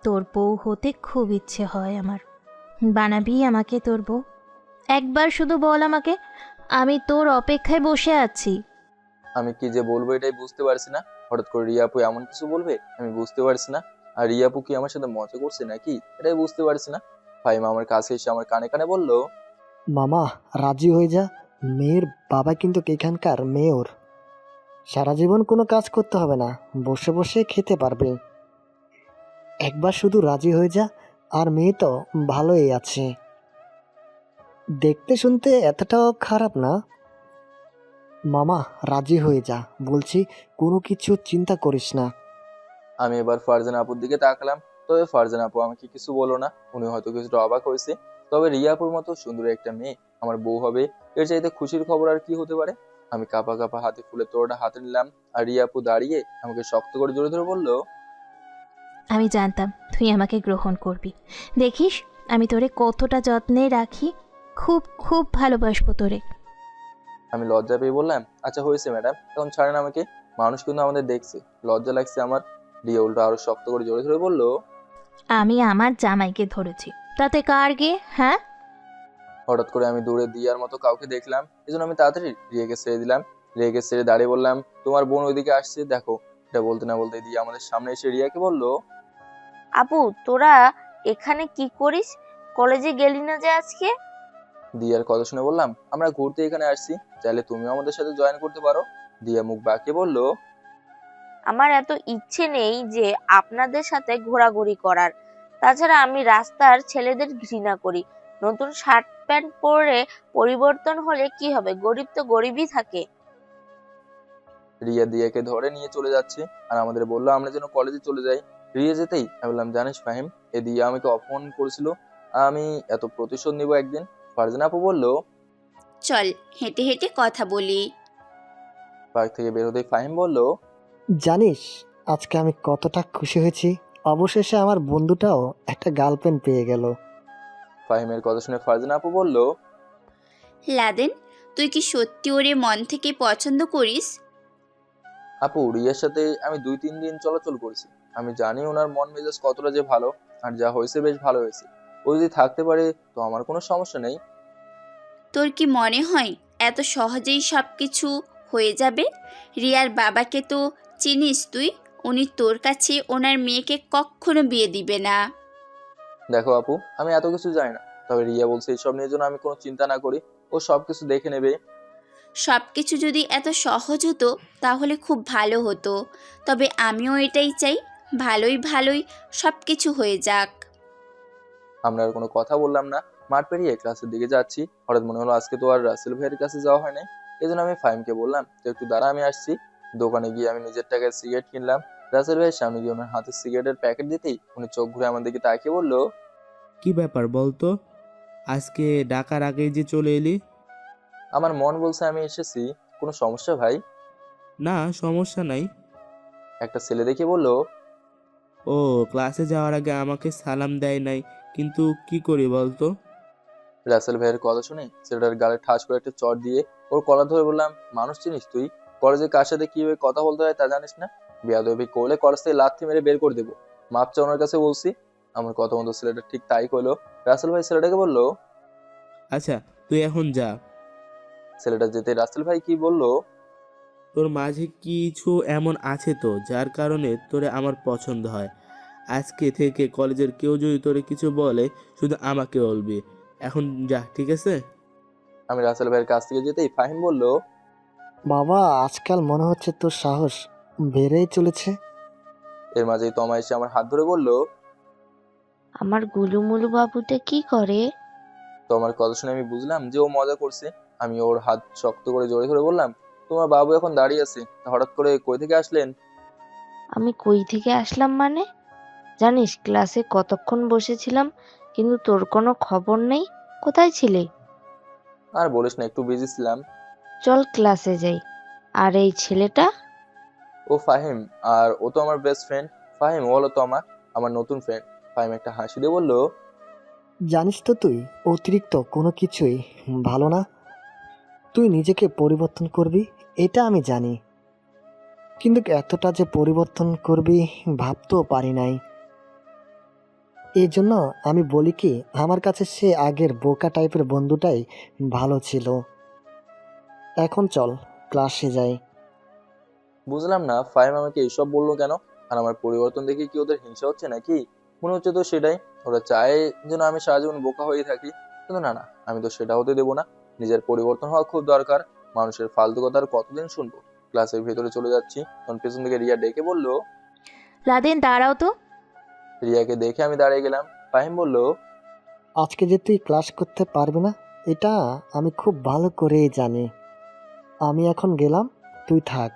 তোর বউ হতে খুব ইচ্ছে হয় আমার। বানাবি আমাকে তোর বউ? একবার শুধু বল আমাকে, আমি তোর অপেক্ষায় বসে আছি। আমি কি যে বলবো এটাই বুঝতে পারছি না। হঠাৎ করে রিয়া আপু এমন কিছু বলবে আমি বুঝতে পারছি না। আর রিয়া আপু কি আমার সাথে মজা করছে নাকি এটাই বুঝতে পারছি না। ফাহিমা আমার কাছে এসে আমার কানে কানে বলল, মামা রাজি হয়ে যা, মেয়ের বাবা কিন্তু এখানকার মেয়র। সারা জীবন কোনো কাজ করতে হবে না, বসে বসে খেতে পারবে। একবার শুধু রাজি হয়ে যা, আর মেয়ে তো ভালোই আছে, দেখতে শুনতে এতটাও খারাপ না। মামা রাজি হয়ে যা বলছি, কোনো কিছু চিন্তা করিস না। আমি এবার ফারজানা আপুর দিকে তাকালাম। তবে ফারজানা আপু আমাকে কিছু বলো না, উনি হয়তো কিছুটা অবাক হয়েছে। তবে রিয়া আপুর মতো সুন্দর একটা মেয়ে আমার বউ হবে, এর চাইতে খুশির খবর আর কি হতে পারে। আমি কাঁপা কাঁপা হাতে ফুলের তোড়াটা হাতে নিলাম। আর রিয়া আপু দাঁড়িয়ে আমাকে শক্ত করে জোরে ধরে বলল, আমি জানতাম তুই আমাকে গ্রহণ করবি। দেখিস আমি তোরে কতটা যত্নে রাখি, খুব খুব ভালোবাসবো তোরে। আমি লজ্জা পেয়ে বললাম, আচ্ছা হয়েছে ম্যাডাম, এখন ছাড়েন আমাকে, মানুষ কিন্তু আমাদের দেখছে। লজ্জা লাগছে আমার। রিয়া উল্টো আরো শক্ত করে জোরে ধরে বলল, আমি আমার জামাইকে ধরেছি, তাতে কার গে? হ্যাঁ, হঠাৎ করে আমি দূরে দিয়ার মতো কাউকে দেখলাম, এজন্য আমি তাড়াতাড়ি রিয়াকে ছেড়ে দিলাম। রিয়াকে ছেড়ে দাঁড়িয়ে বললাম, তোমার বোন ওইদিকে আসছে দেখো। এটা বলতে না বলতে দিয়া আমাদের সামনে এসে রিয়াকে বলল, আপু তোরা এখানে কি করিস? কলেজে গেলি না যে আজকে? দিয়ার কথা শুনে বললাম, আমরা ঘুরতে এখানে আসছি, চাইলে তুমিও আমাদের সাথে জয়েন করতে পারো। দিয়া মুখ বাঁকিয়ে বলল, আমার এত ইচ্ছে নেই যে আপনাদের সাথে ঘোরাঘুরি করার। তাছাড়া আমি রাস্তার ছেলেদের ঘৃণা করি। নতুন শার্ট প্যান্ট পরে পরিবর্তন হলে কি হবে? গরিব তো গরিবই থাকে। রিয়া দিয়াকে ধরে নিয়ে চলে যাচ্ছে আর আমাদের বললো আমরা যেন কলেজে চলে যাই। রিয়া যেতেই আমি বললাম, জানিস ফাহিম, এ দিয়া আমাকে অপমান করেছিল, আমি এত প্রতিশোধ নিব একদিন। ফারজানা আপু বলল, চল হেঁটে হেঁটে কথা বলি। পার্ক থেকে বের হতেই ফাহিম বলল, জানিস আজকে আমি কতটা খুশি হয়েছি, অবশেষে আমার বন্ধুটাও একটা গার্লফ্রেন্ড পেয়ে গেল। ফাহিমের কথা শুনে ফারজানা আপু বলল, লাদেন, তুই কি সত্যি ওরে মন থেকে পছন্দ করিস? আপু রিয়ার সাথে আমি 2-3 দিন চলাচল করেছি, আমি জানি ওনার মন মেজাজ কতটা যে ভালো, আর যা হয়েছে বেশ ভালো হয়েছে। ও যদি থাকতে পারে তো আমার কোনো সমস্যা নেই। তোর কি মনে হয় এত সহজেই সব কিছু হয়ে যাবে? রিয়ার বাবাকে তো চিনিস তুই, উনি তোর কাছে ওনার মেয়েকে কখনো বিয়ে দিবে না। দেখো আপু, আমি এত কিছু জানি না, তবে রিয়া বলছে এইসব নিয়ে যেন আমি কোনো চিন্তা না করি, ও সবকিছু দেখে নেবে। সব কিছু যদি এত সহজ হতো তাহলে খুব ভালো হতো, তবে আমিও এটাই চাই, ভালোই ভালোই সব কিছু হয়ে যাক। আমরা আর কোনো কথা বললাম না। মাঠ পেরিয়ে ক্লাসের দিকে যাচ্ছি, হঠাৎ মনে হলো আজকে তো আর রাসেল ভাইয়ের কাছে যাওয়া হয় নাই। এই জন্য আমি ফাহিমকে বললাম তো একটু দাঁড়া, আমি আসছি। দোকানে গিয়ে আমি নিজের টাকায় সিগারেট কিনলাম। রাসেল ভাইয়ের সামনে গিয়ে ওনার হাতে সিগারেটের প্যাকেট দিতেই উনি চোখ ঘুরে আমার দিকে তাকিয়ে বললো, কি ব্যাপার বলতো, আজকে ডাকার আগেই যে চলে এলি? আমার মন বলছে আমি এসেছি। কোনো সমস্যা ভাই? না, সমস্যা নাই। একটা ছেলে দেখে বলল, ও ক্লাসে যাওয়ার আগে আমাকে সালাম দেয় নাই, কিন্তু কি করি বলতো? রাসেল ভাইয়ের কথা শুনে ছেলেটার গালে ঠাস করে একটা চড় দিয়ে ওর কলার ধরে বললাম, মানুষ চিনিস তুই? কলেজে কার সাথে কিভাবে কথা বলতে হয় তা জানিস না? বেয়াদবি করলে কলেজ থেকে লাথি মেরে বের করে দেবো। মাপ চা ওনার কাছে বলছি। আমার কথা মতো ছেলেটা ঠিক তাই কইলো। রাসেল ভাই ছেলেটাকে বলল, আচ্ছা, তুই এখন যা। ছেলেটা যেতে রাসেল ভাই কি বললো, তোর মাঝে কিছু এমন আছে তো যার কারণে তোরে আমার পছন্দ হয়। আজকে থেকে কলেজের কেউ যদি তোরে কিছু বলে শুধু আমাকে বলবি। এখন যা, ঠিক আছে? আমি রাসেল ভাইয়ের কাছ থেকে যেতেই ফাহিম বলল, বাবা, আজকাল মনে হচ্ছে তোর সাহস বেড়েই চলেছে। এর মাঝেই তমা এসে আমার হাত ধরে বলল, আমার গুলুমুলু বাবুটা কি করে? তোমার কথা শুনে আমি বুঝলাম যে ও মজা করছে। আমি ওর হাত শক্ত করে জড়িয়ে ধরে বললাম, তোমার বাবু এখন দাঁড়িয়ে আছে, তা হঠাৎ করে কই থেকে আসলেন? আমি কই থেকে আসলাম মানে? জানিস ক্লাসে কতক্ষণ বসেছিলাম, কিন্তু তোর কোনো খবর নেই। কোথায় ছিলে? আর বলিস না, একটু বিজি ছিলাম। চল ক্লাসে যাই। আর এই ছেলেটা? ও ফাহিম, আর ও তো আমার বেস্ট ফ্রেন্ড। ফাহিম, ও হলো তো আমার নতুন ফ্রেন্ড। ফাহিম একটা হাসি দিয়ে বলল, জানিস তো তুই অতিরিক্ত কোনো কিছুই ভালো না। তুই নিজেকে পরিবর্তন করবি, এটা আমি জানি, কিন্তু এতটা যে পরিবর্তন করবি ভাবতেও পারি নাই। এই জন্য আমি বলি কি, আমার কাছে সে আগের বোকা টাইপের বন্ধুটাই ভালো ছিল। এখন চল ক্লাসে যাই। বুঝলাম না ফাহিম আমাকে এইসব বললো কেন। আর আমার পরিবর্তন দেখে কি ওদের হিংসা হচ্ছে নাকি? মনে হচ্ছে তো সেটাই। ওরা চায় যেন আমি সারা জীবন বোকা হয়ে থাকি, কিন্তু না না, আমি তো সেটা হতে দেবো না। নিজের পরিবর্তন হওয়া খুব দরকার। মানুষের ফালতু কথা আর কতদিন শুনবো। ক্লাসের ভেতরে চলে যাচ্ছি, তখন পেছন থেকে রিয়া ডেকে বলল, লাদেন দাঁড়াও তো। রিয়াকে দেখে আমি দাঁড়িয়ে গেলাম। ফাহিম বলল, আজকে যে তুই ক্লাস করতে পারবি না এটা আমি খুব ভালো করেই জানি। আমি এখন গেলাম, তুই থাক।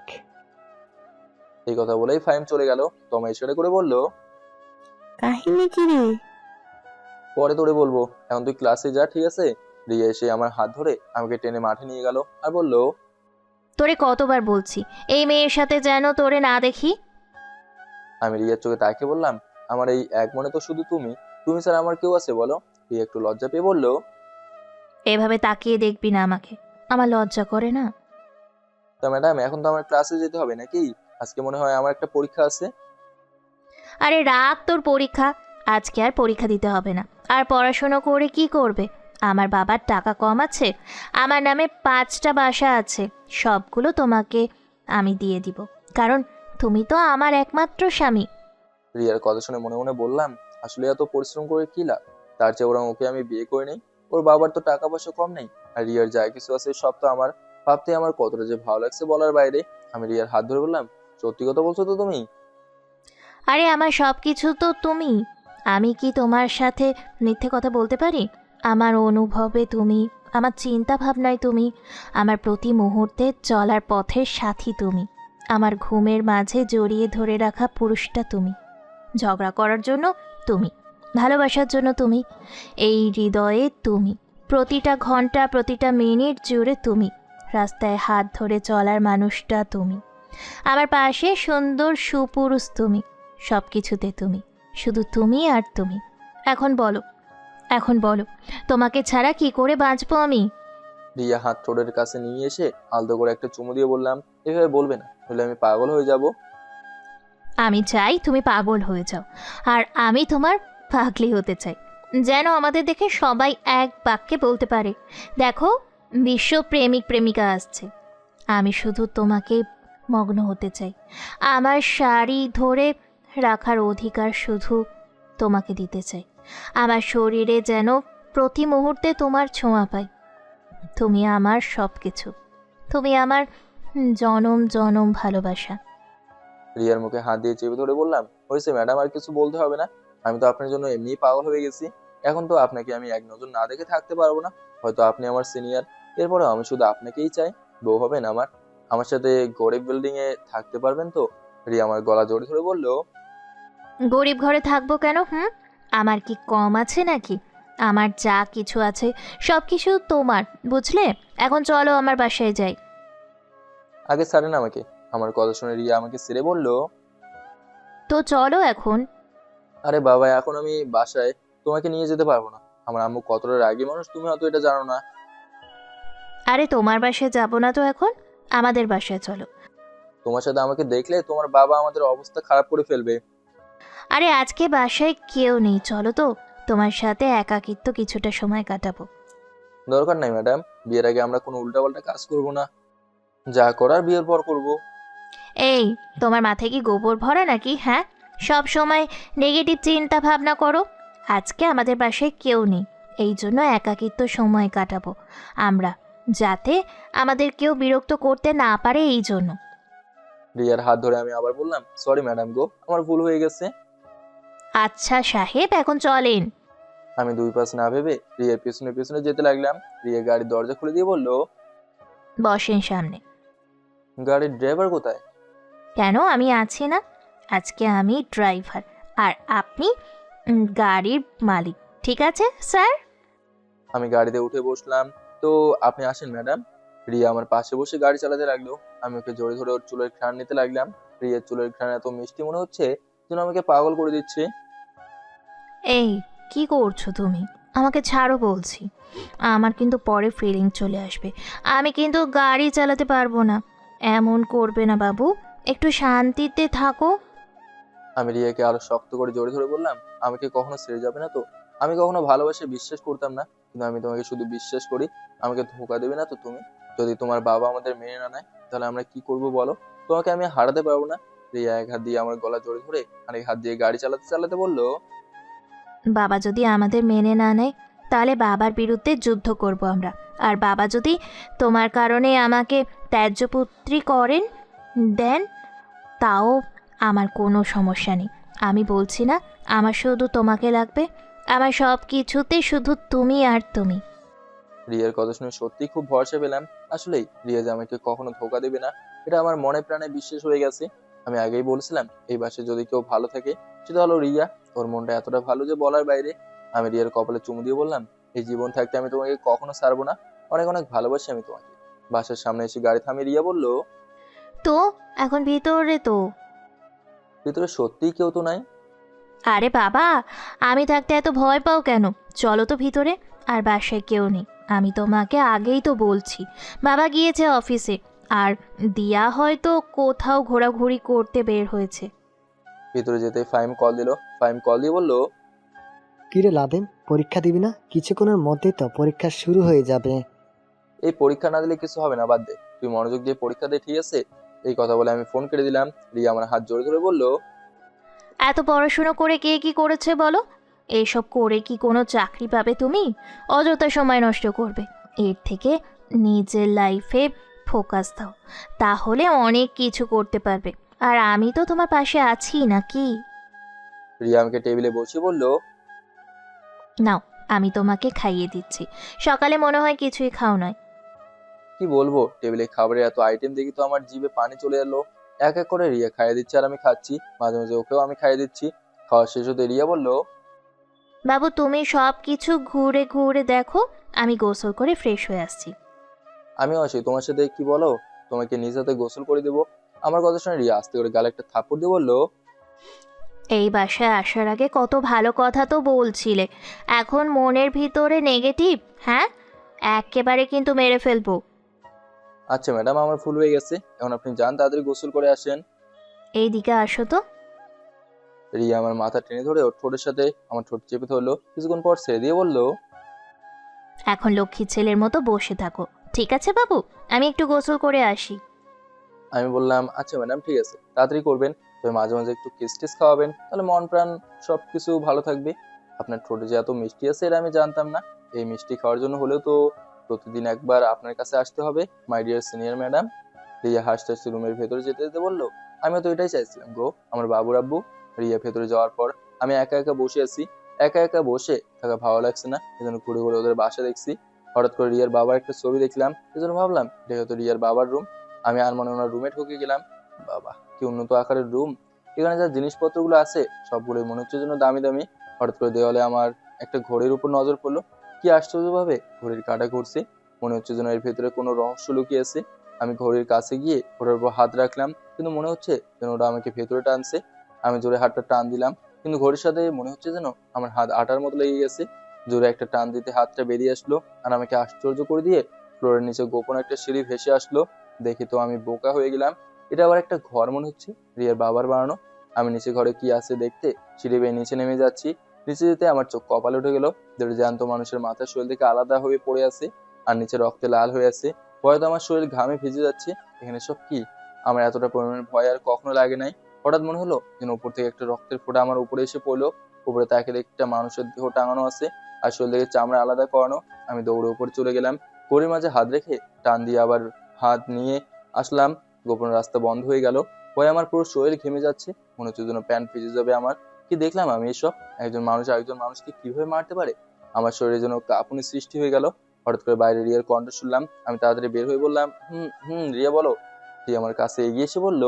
এই কথা বলেই ফাহিম চলে গেল। তমা ইশারা করে বলল, কাহিনী কি রে? পরে তোরে বলবো, এখন তুই ক্লাসে যা, ঠিক আছে? রিয়া এসে আমার হাত ধরে আমাকে টেনে মাঠে নিয়ে গেল আর বলল, তোরে কতবার বলছি এই মেয়ের সাথে যেন তোরে না দেখি। আমি রিয়ার চোখে তাকিয়ে বললাম, আমার এই এক মনে তো শুধু তুমি, তুমি ছাড়া আমার কেউ আছে বলো? রিয়া একটু লজ্জা পেয়ে বলল, এভাবে তাকিয়ে দেখবি না আমাকে, আমার লজ্জা করে না। তা ম্যাডাম, এখন তো আমার ক্লাসে যেতে হবে নাকি? আজকে মনে হয় আমার একটা পরীক্ষা আছে। আরে রাখ তোর পরীক্ষা, আজকে আর পরীক্ষা দিতে হবে না। আর পড়াশোনা করে কি করবে? আমার বাবার টাকা কম আছে, আমার নামে 5টা বাসা আছে, সবগুলো তোমাকে আমি দিয়ে দিব, কারণ তুমি তো আমার একমাত্র স্বামী। রিয়ার কথা শুনে মনে মনে বললাম, আসলে এত পরিশ্রম করে কি লাভ? তার চেয়ে ওরা ওকে আমি বিয়ে করে নেই। ওর বাবার তো টাকা পয়সা কম নেই, আর রিয়ার যা কিছু আছে সব তো আমার। ভাবতে আমার কতটা যে ভালো লাগছে বলার বাইরে। আমি রিয়ার হাত ধরে বললাম, সত্যি কথা বলছো তো তুমি? আরে আমার সব কিছু তো তুমি, আমি কি তোমার সাথে মিথ্যে কথা বলতে পারি? আমার অনুভবে তুমি, আমার চিন্তা ভাবনায় তুমি, আমার প্রতি মুহূর্তে চলার পথের সাথী তুমি, আমার ঘুমের মাঝে জড়িয়ে ধরে রাখা পুরুষটা তুমি, ঝগড়া করার জন্য তুমি, ভালোবাসার জন্য তুমি, এই হৃদয়ে তুমি, প্রতিটা ঘন্টা প্রতিটা মিনিট জুড়ে তুমি, রাস্তায় হাত ধরে চলার মানুষটা তুমি, আমার পাশে সুন্দর সুপুরুষ তুমি, সব কিছুতে তুমি, শুধু তুমি আর তুমি। এখন বলো, এখন বলো, তোমাকে ছাড়া কি করে বাঁচবো আমি? রিয়া হাত ঠোঁটের কাছে নিয়ে এসে আলতো করে একটা চুমু দিয়ে বললাম, এভাবে বলবে না, হলে আমি পাগল হয়ে যাব। আমি চাই তুমি পাগল হয়ে যাও, আর আমি তোমার পাগলি হতে চাই, যেন আমাদের দেখে সবাই এক বাক্যে বলতে পারে, দেখো বিশ্ব প্রেমিক প্রেমিকা আসছে। আমি শুধু তোমাকে মগ্ন হতে চাই, আমার শাড়ি ধরে রাখার অধিকার শুধু তোমাকে দিতে চাই, আমার শরীরে যেন প্রতি মুহূর্তে তোমার ছোঁয়া পাই। তুমি আমার সব কিছু, তুমি আমার জনম জনম ভালোবাসা। রিয়ার মুখে হাত দিয়ে চেপে ধরে বললাম, হয়েছে ম্যাডাম, আর কিছু বলতে হবে না। আমি তো আপনার জন্য এমনিই পাগল হয়ে গেছি। এখন তো আপনাকে আমি এক নজর না দেখে থাকতে পারবো না। হয়তো আপনি আমার সিনিয়র, এরপরে আমি শুধু আপনাকেই চাই। বউ হবেন আমার, আমার সাথে গরিব বিল্ডিং এ থাকতে পারবেন তো? রিয়া আমার গলা জড়িয়ে ধরে বলল, গরিব ঘরে থাকবো কেন? আমার কি কম আছে নাকি? আমার যা কিছু আছে সব কিছু তোমার, বুঝলে? এখন চলো আমার বাসায় যাই। আগে ছাড়েন আমাকে। আমার কথা শুনে রিয়া আমাকে ছেড়ে বলল, তো চলো এখন। আরে বাবা, এখন আমি বাসায় তোমাকে নিয়ে যেতে পারবো না। আমার আম্মু কতটা রাগী মানুষ তুমি হয়তো এটা জানো না। আরে তোমার বাসায় যাবো না তো এখন, আমাদের বাসায় চলো। তোমার সাথে আমাকে দেখলে তোমার বাবা আমাদের অবস্থা খারাপ করে ফেলবে। আরে আজকে বাসায় কেউ নেই, চলো তো, তোমার সাথে একাকিত্ব কিছুটা সময় কাটাবো। দরকার নাই ম্যাডাম, বিয়ের আগে আমরা কোনো উল্টাপাল্টা কাজ করব না। যা করার বিয়ের পর করব। এই, তোমার মাথায় কি গোবর ভরা নাকি? হ্যাঁ, সব সময় নেগেটিভ চিন্তা ভাবনা করো। আজকে আমাদের বাসায় কেউ নেই, এই জন্য একাকিত্ব সময় কাটাবো আমরা, যাতে আমাদের কেউ বিরক্ত করতে না পারে, এই জন্য। রিয়ার হাত ধরে আমি আবার বললাম, সরি ম্যাডাম গো, আমার ভুল হয়ে গেছে। আচ্ছা সাহেব, এখন চলেন। আমি দুই পাশ না ভেবে রিয়ার পেছনে পেছনে যেতে লাগলাম। রিয়া গাড়ির দরজা খুলে দিয়ে বলল, বসেন সামনে। গাড়ির ড্রাইভার কোথায়? কেন, আমি আছি না? আজকে আমি ড্রাইভার আর আপনি গাড়ির মালিক, ঠিক আছে স্যার? আমি গাড়িতে উঠে বসলাম। তো আপনি আসেন ম্যাডাম। রিয়া আমার পাশে বসে গাড়ি চালাতে লাগলো। আমি ওকে জোরে ধরে ওর চুলের ঘ্রাণ নিতে লাগলাম। রিয়ার চুলের ঘ্রাণ এত মিষ্টি মনে হচ্ছে যেন আমাকে পাগল করে দিচ্ছে। এই, কি করছো তুমি? আমাকে ছাড়ো বলছি, আমার কিন্তু পরে ফিলিং চলে আসবে, আমি কিন্তু গাড়ি চালাতে পারবো না। এমন করবে না বাবু, একটু শান্তিতে থাকো। আমি রিয়াকে আরো শক্ত করে জোরে ধরে বললাম, আমাকে কখনো ছেড়ে যাবে না তো? আমি কখনো ভালোবাসে বিশ্বাস করতাম না, কিন্তু আমি তোমাকে শুধু বিশ্বাস করি। আমাকে ধোঁকা দেবে না তো তুমি? যদি তোমার বাবা আমাদের মেনে না নেয় তাহলে আমরা কি করব বলো? তোমাকে আমি হারাতে পারবো না। রিয়া এক হাত দিয়ে আমার গলা জড়িয়ে ধরে আরেক হাত দিয়ে গাড়ি চালাতে চালাতে বলল, বাবা যদি আমাদের মেনে না নেয় তাহলে বাবার বিরুদ্ধে যুদ্ধ করব আমরা, আর বাবা যদি তোমার কারণে আমাকে ত্যায্যপুত্রী করেন দেন, তাও আমার কোনো সমস্যা নেই। আমি বলছি না আমার শুধু তোমাকে লাগবে, আমার সব কিছুতে শুধু তুমি আর তুমি। রিয়ার কথা শুনে সত্যি খুব ভরসা পেলাম। আসলেই রিয়া যে আমাকে কখনো ধোকা দেবে না, এটা আমার মনে প্রাণে বিশ্বাস হয়ে গেছে। আমি আগেই বলছিলাম এই বাসায় যদি কেউ ভালো থাকে সেটা হলো রিয়া। ওর মনটা এতটা ভালো যে বলার বাইরে। আমি রিয়ার কপালে চুমু দিয়ে বললাম, এই জীবন থাকতে আমি তোমাকে কখনো ছাড়বো না। অনেক অনেক ভালোবাসি আমি তোমাকে। বাসার সামনে এসে গাড়ি থামিয়ে রিয়া বলল, তো এখন ভিতরে তো। ভিতরে সত্যিই কেউ তো নাই। আরে বাবা, আমি থাকতে এত ভয় পাও কেন? চলো তো ভিতরে। আর বাসায় কেউ নেই, আমি তোমাকে আগেই তো বলছি। বাবা গিয়েছে অফিসে, আর দিয়া হয়তো কোথাও ঘোরাঘুরি করতে বের হয়েছে। ভিতরে যেতে ফাহিম কল দিল। ফাহিম কল দিয়ে বলল, কিরে লাদেম, পরীক্ষা দিবি না? কিছুক্ষণের মধ্যেই তো পরীক্ষা শুরু হয়ে যাবে। এই পরীক্ষা না দিলে কিছু হবে না, বাদ দে, তুই মনোযোগ দিয়ে পরীক্ষা দে, ঠিক আছে? এই কথা বলে আমি ফোন কেটে দিলাম। রিয়া আমার হাত জোরে ধরে বলল, এত পড়াশুনো করে কে কি করেছে বলো? এইসব করে কি কোনো চাকরি পাবে তুমি? অযথা সময় নষ্ট করবে। এর থেকে নিজের লাইফে ফোকাস দাও, তাহলে অনেক কিছু করতে পারবে। আর আমি তো তোমার পাশে আছি নাকি? রিয়া আমাকে টেবিলে বসে বলল, নাও, আমি তোমাকে খাইয়ে দিচ্ছি। সকালে মনে হয় কিছুই খাও নয়। কি বলবো, টেবিলে খাবারের এত আইটেম দেখি তো আমার জিভে পানি চলে এলো। এক এক করে রিয়া খাইয়ে দিচ্ছে আর আমি খাচ্ছি। মাঝে মাঝে ওকেও আমি খাইয়ে দিচ্ছি। খাওয়া শেষ হতে রিয়া বলল, বাবু তুমি সব কিছু ঘুরে ঘুরে দেখো, আমি গোসল করে ফ্রেশ হয়ে আসছি। আমিও আসি তোমার সাথে, কি বলো? তোমাকে নিজ হাতে গোসল করে দেবো। আমার কথা শুনে রিয়া আস্তে করে গালে একটা থাপ্পড় দিয়ে বলল, এই বাসায় আসার আগে কত ভালো কথা তো বলছিলে, এখন মনের ভিতরে নেগেটিভ। হ্যাঁ, একেবারে কিন্তু মেরে ফেলবো। আচ্ছা ম্যাডাম, আমার ভুল হয়ে গেছে। এখন আপনি যান, তাড়াতাড়ি গোসল করে আসেন। এই দিকে আসো তো। রিয়া আমার মাথা টেনে ধরে ওর ঠোঁটের সাথে আমার ঠোঁট চেপে ধরলো, কিছুক্ষণ পর ছেড়ে দিয়ে বলল, এখন লক্ষ্মীর ছেলের মতো বসে থাকো, ঠিক আছে বাবু? আমি একটু গোসল করে আসি। আমি বললাম, আচ্ছা ম্যাডাম ঠিক আছে, তাড়াতাড়ি করবেন, তবে মাঝে মাঝে একটু কিস টিস খাওয়াবেন, তাহলে মন প্রাণ সবকিছু ভালো থাকবে। আপনার ঠোঁটে যে এত মিষ্টি আছে এটা আমি জানতাম না। এই মিষ্টি খাওয়ার জন্য হলেও তো প্রতিদিন একবার আপনার কাছে আসতে হবে, my dear senior madam. Riya হাসতে হাসতে রুমের ভেতরে যেতে যেতে বললো, আমিও তো এটাই চাইছিলাম গো আমার বাবুর আব্বু। রিয়া ভেতরে যাওয়ার পর আমি একা একা বসে আছি। একা একা বসে থাকা ভালো লাগছে না, এজন্য ঘুরে ঘুরে ওদের বাসা দেখছি। হঠাৎ করে রিয়ার বাবার একটা ছবি দেখলাম, এজন্য ভাবলাম এটা হয়তো রিয়ার বাবার রুম। আমি আর মনে ওনার রুমে ঢুকে গেলাম। বাবা, কি উন্নত আকারের রুম! এখানে যা জিনিসপত্রগুলো আছে সবগুলোই মনে হচ্ছে যেন দামি দামি। হঠাৎ করে দেওয়ালে আমার একটা ঘড়ির উপর নজর পড়লো। কি আশ্চর্যভাবে ঘড়ির কাঁটা ঘুরছে, মনে হচ্ছে যেন এর ভেতরে কোনো রহস্য লুকিয়ে আছে। আমি ঘড়ির কাছে গিয়ে ওটার উপর হাত রাখলাম, কিন্তু মনে হচ্ছে যেন ওটা আমাকে ভেতরে টানছে। আমি জোরে হাতটা টান দিলাম, কিন্তু ঘড়ির সাথে মনে হচ্ছে যেন আমার হাত আটার মতো লেগে গেছে। জোরে একটা টান দিতে হাতটা বেরিয়ে আসলো, আর আমাকে আশ্চর্য করে দিয়ে ফ্লোরের নিচে গোপন একটা সিঁড়ি ভেসে আসলো। দেখি তো আমি বোকা হয়ে গেলাম। এটা আবার একটা ঘর মনে হচ্ছে, রিয়ার বাবার বানানো। আমি নিচে ঘরে কি আছে দেখতে সিঁড়ি বেয়ে নিচে নেমে যাচ্ছি। নিচে যেতে আমার চোখ কপালে উঠে গেল। যেটা জ্যান্ত মানুষের মাথার শরীর থেকে আলাদা হয়ে পড়ে আছে, আর নিচে রক্তে লাল হয়ে আছে। ভয়তো আমার শরীর ঘামে ভিজে যাচ্ছে। এখানে সব কি? আমার এতটা পরিমাণের ভয় আর কখনো লাগে নাই। হঠাৎ মনে হলো যেন উপর থেকে একটা রক্তের ফোঁটা আমার উপরে এসে পড়লো। উপরে তাকে দেখে একটা মানুষের দেহ টাঙানো আছে, আর শরীর থেকে চামড়া আলাদা করানো। আমি দৌড়ে উপরে চলে গেলাম, ঘড়ির মাঝে হাত রেখে টান দিয়ে আবার হাত নিয়ে আসলাম। গোপন রাস্তা বন্ধ হয়ে গেল। ভয়ে আমার পুরো শরীর ঘেমে যাচ্ছে, মনে হচ্ছে যেন প্যান্ট ভিজে যাবে আমার। কি দেখলাম আমি এসব? একজন মানুষ আরেকজন মানুষকে কিভাবে মারতে পারে? আমার শরীরে যেন কাঁপুনি সৃষ্টি হয়ে গেল। হঠাৎ করে বাইরে রিয়ার কণ্ঠ শুনলাম। আমি তাড়াতাড়ি বের হয়ে বললাম, হুম হুম রিয়া বলো। রিয়া আমার কাছে এগিয়ে এসে বলল,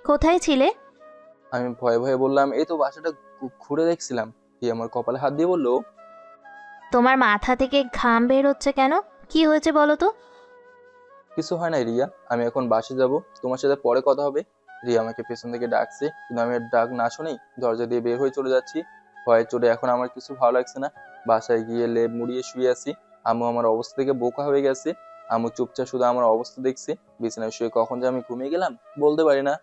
কোথায় ছিলে? আমি ভয়ে ভয়ে বললাম, এই তো বাসাটা ঘুরে দেখছিলাম। রিয়া আমার কপালে হাত দিয়ে বলল, তোমার মাথা থেকে ঘাম বের হচ্ছে কেন? কি হয়েছে বলো তো? কিছু হয় নাই রিয়া, আমি এখন বাসে যাব, তোমার সাথে পরে কথা হবে। রিয়া আমাকে পেছন থেকে ডাকছে, কিন্তু আমি আর ডাক না শুনেই দরজা দিয়ে বের হয়ে চলে যাচ্ছি। ভয়ে চোটে এখন আমার কিছু ভালো লাগছে না। বাসায় গিয়ে লেপ মুড়িয়ে শুয়ে আছি। আম্মু আমার অবস্থা থেকে বোকা হয়ে গেছে। আম্মু চুপচাপ শুধু আমার অবস্থা দেখছে। বিছানায় শুয়ে কখন যে আমি ঘুমিয়ে গেলাম বলতে পারি না।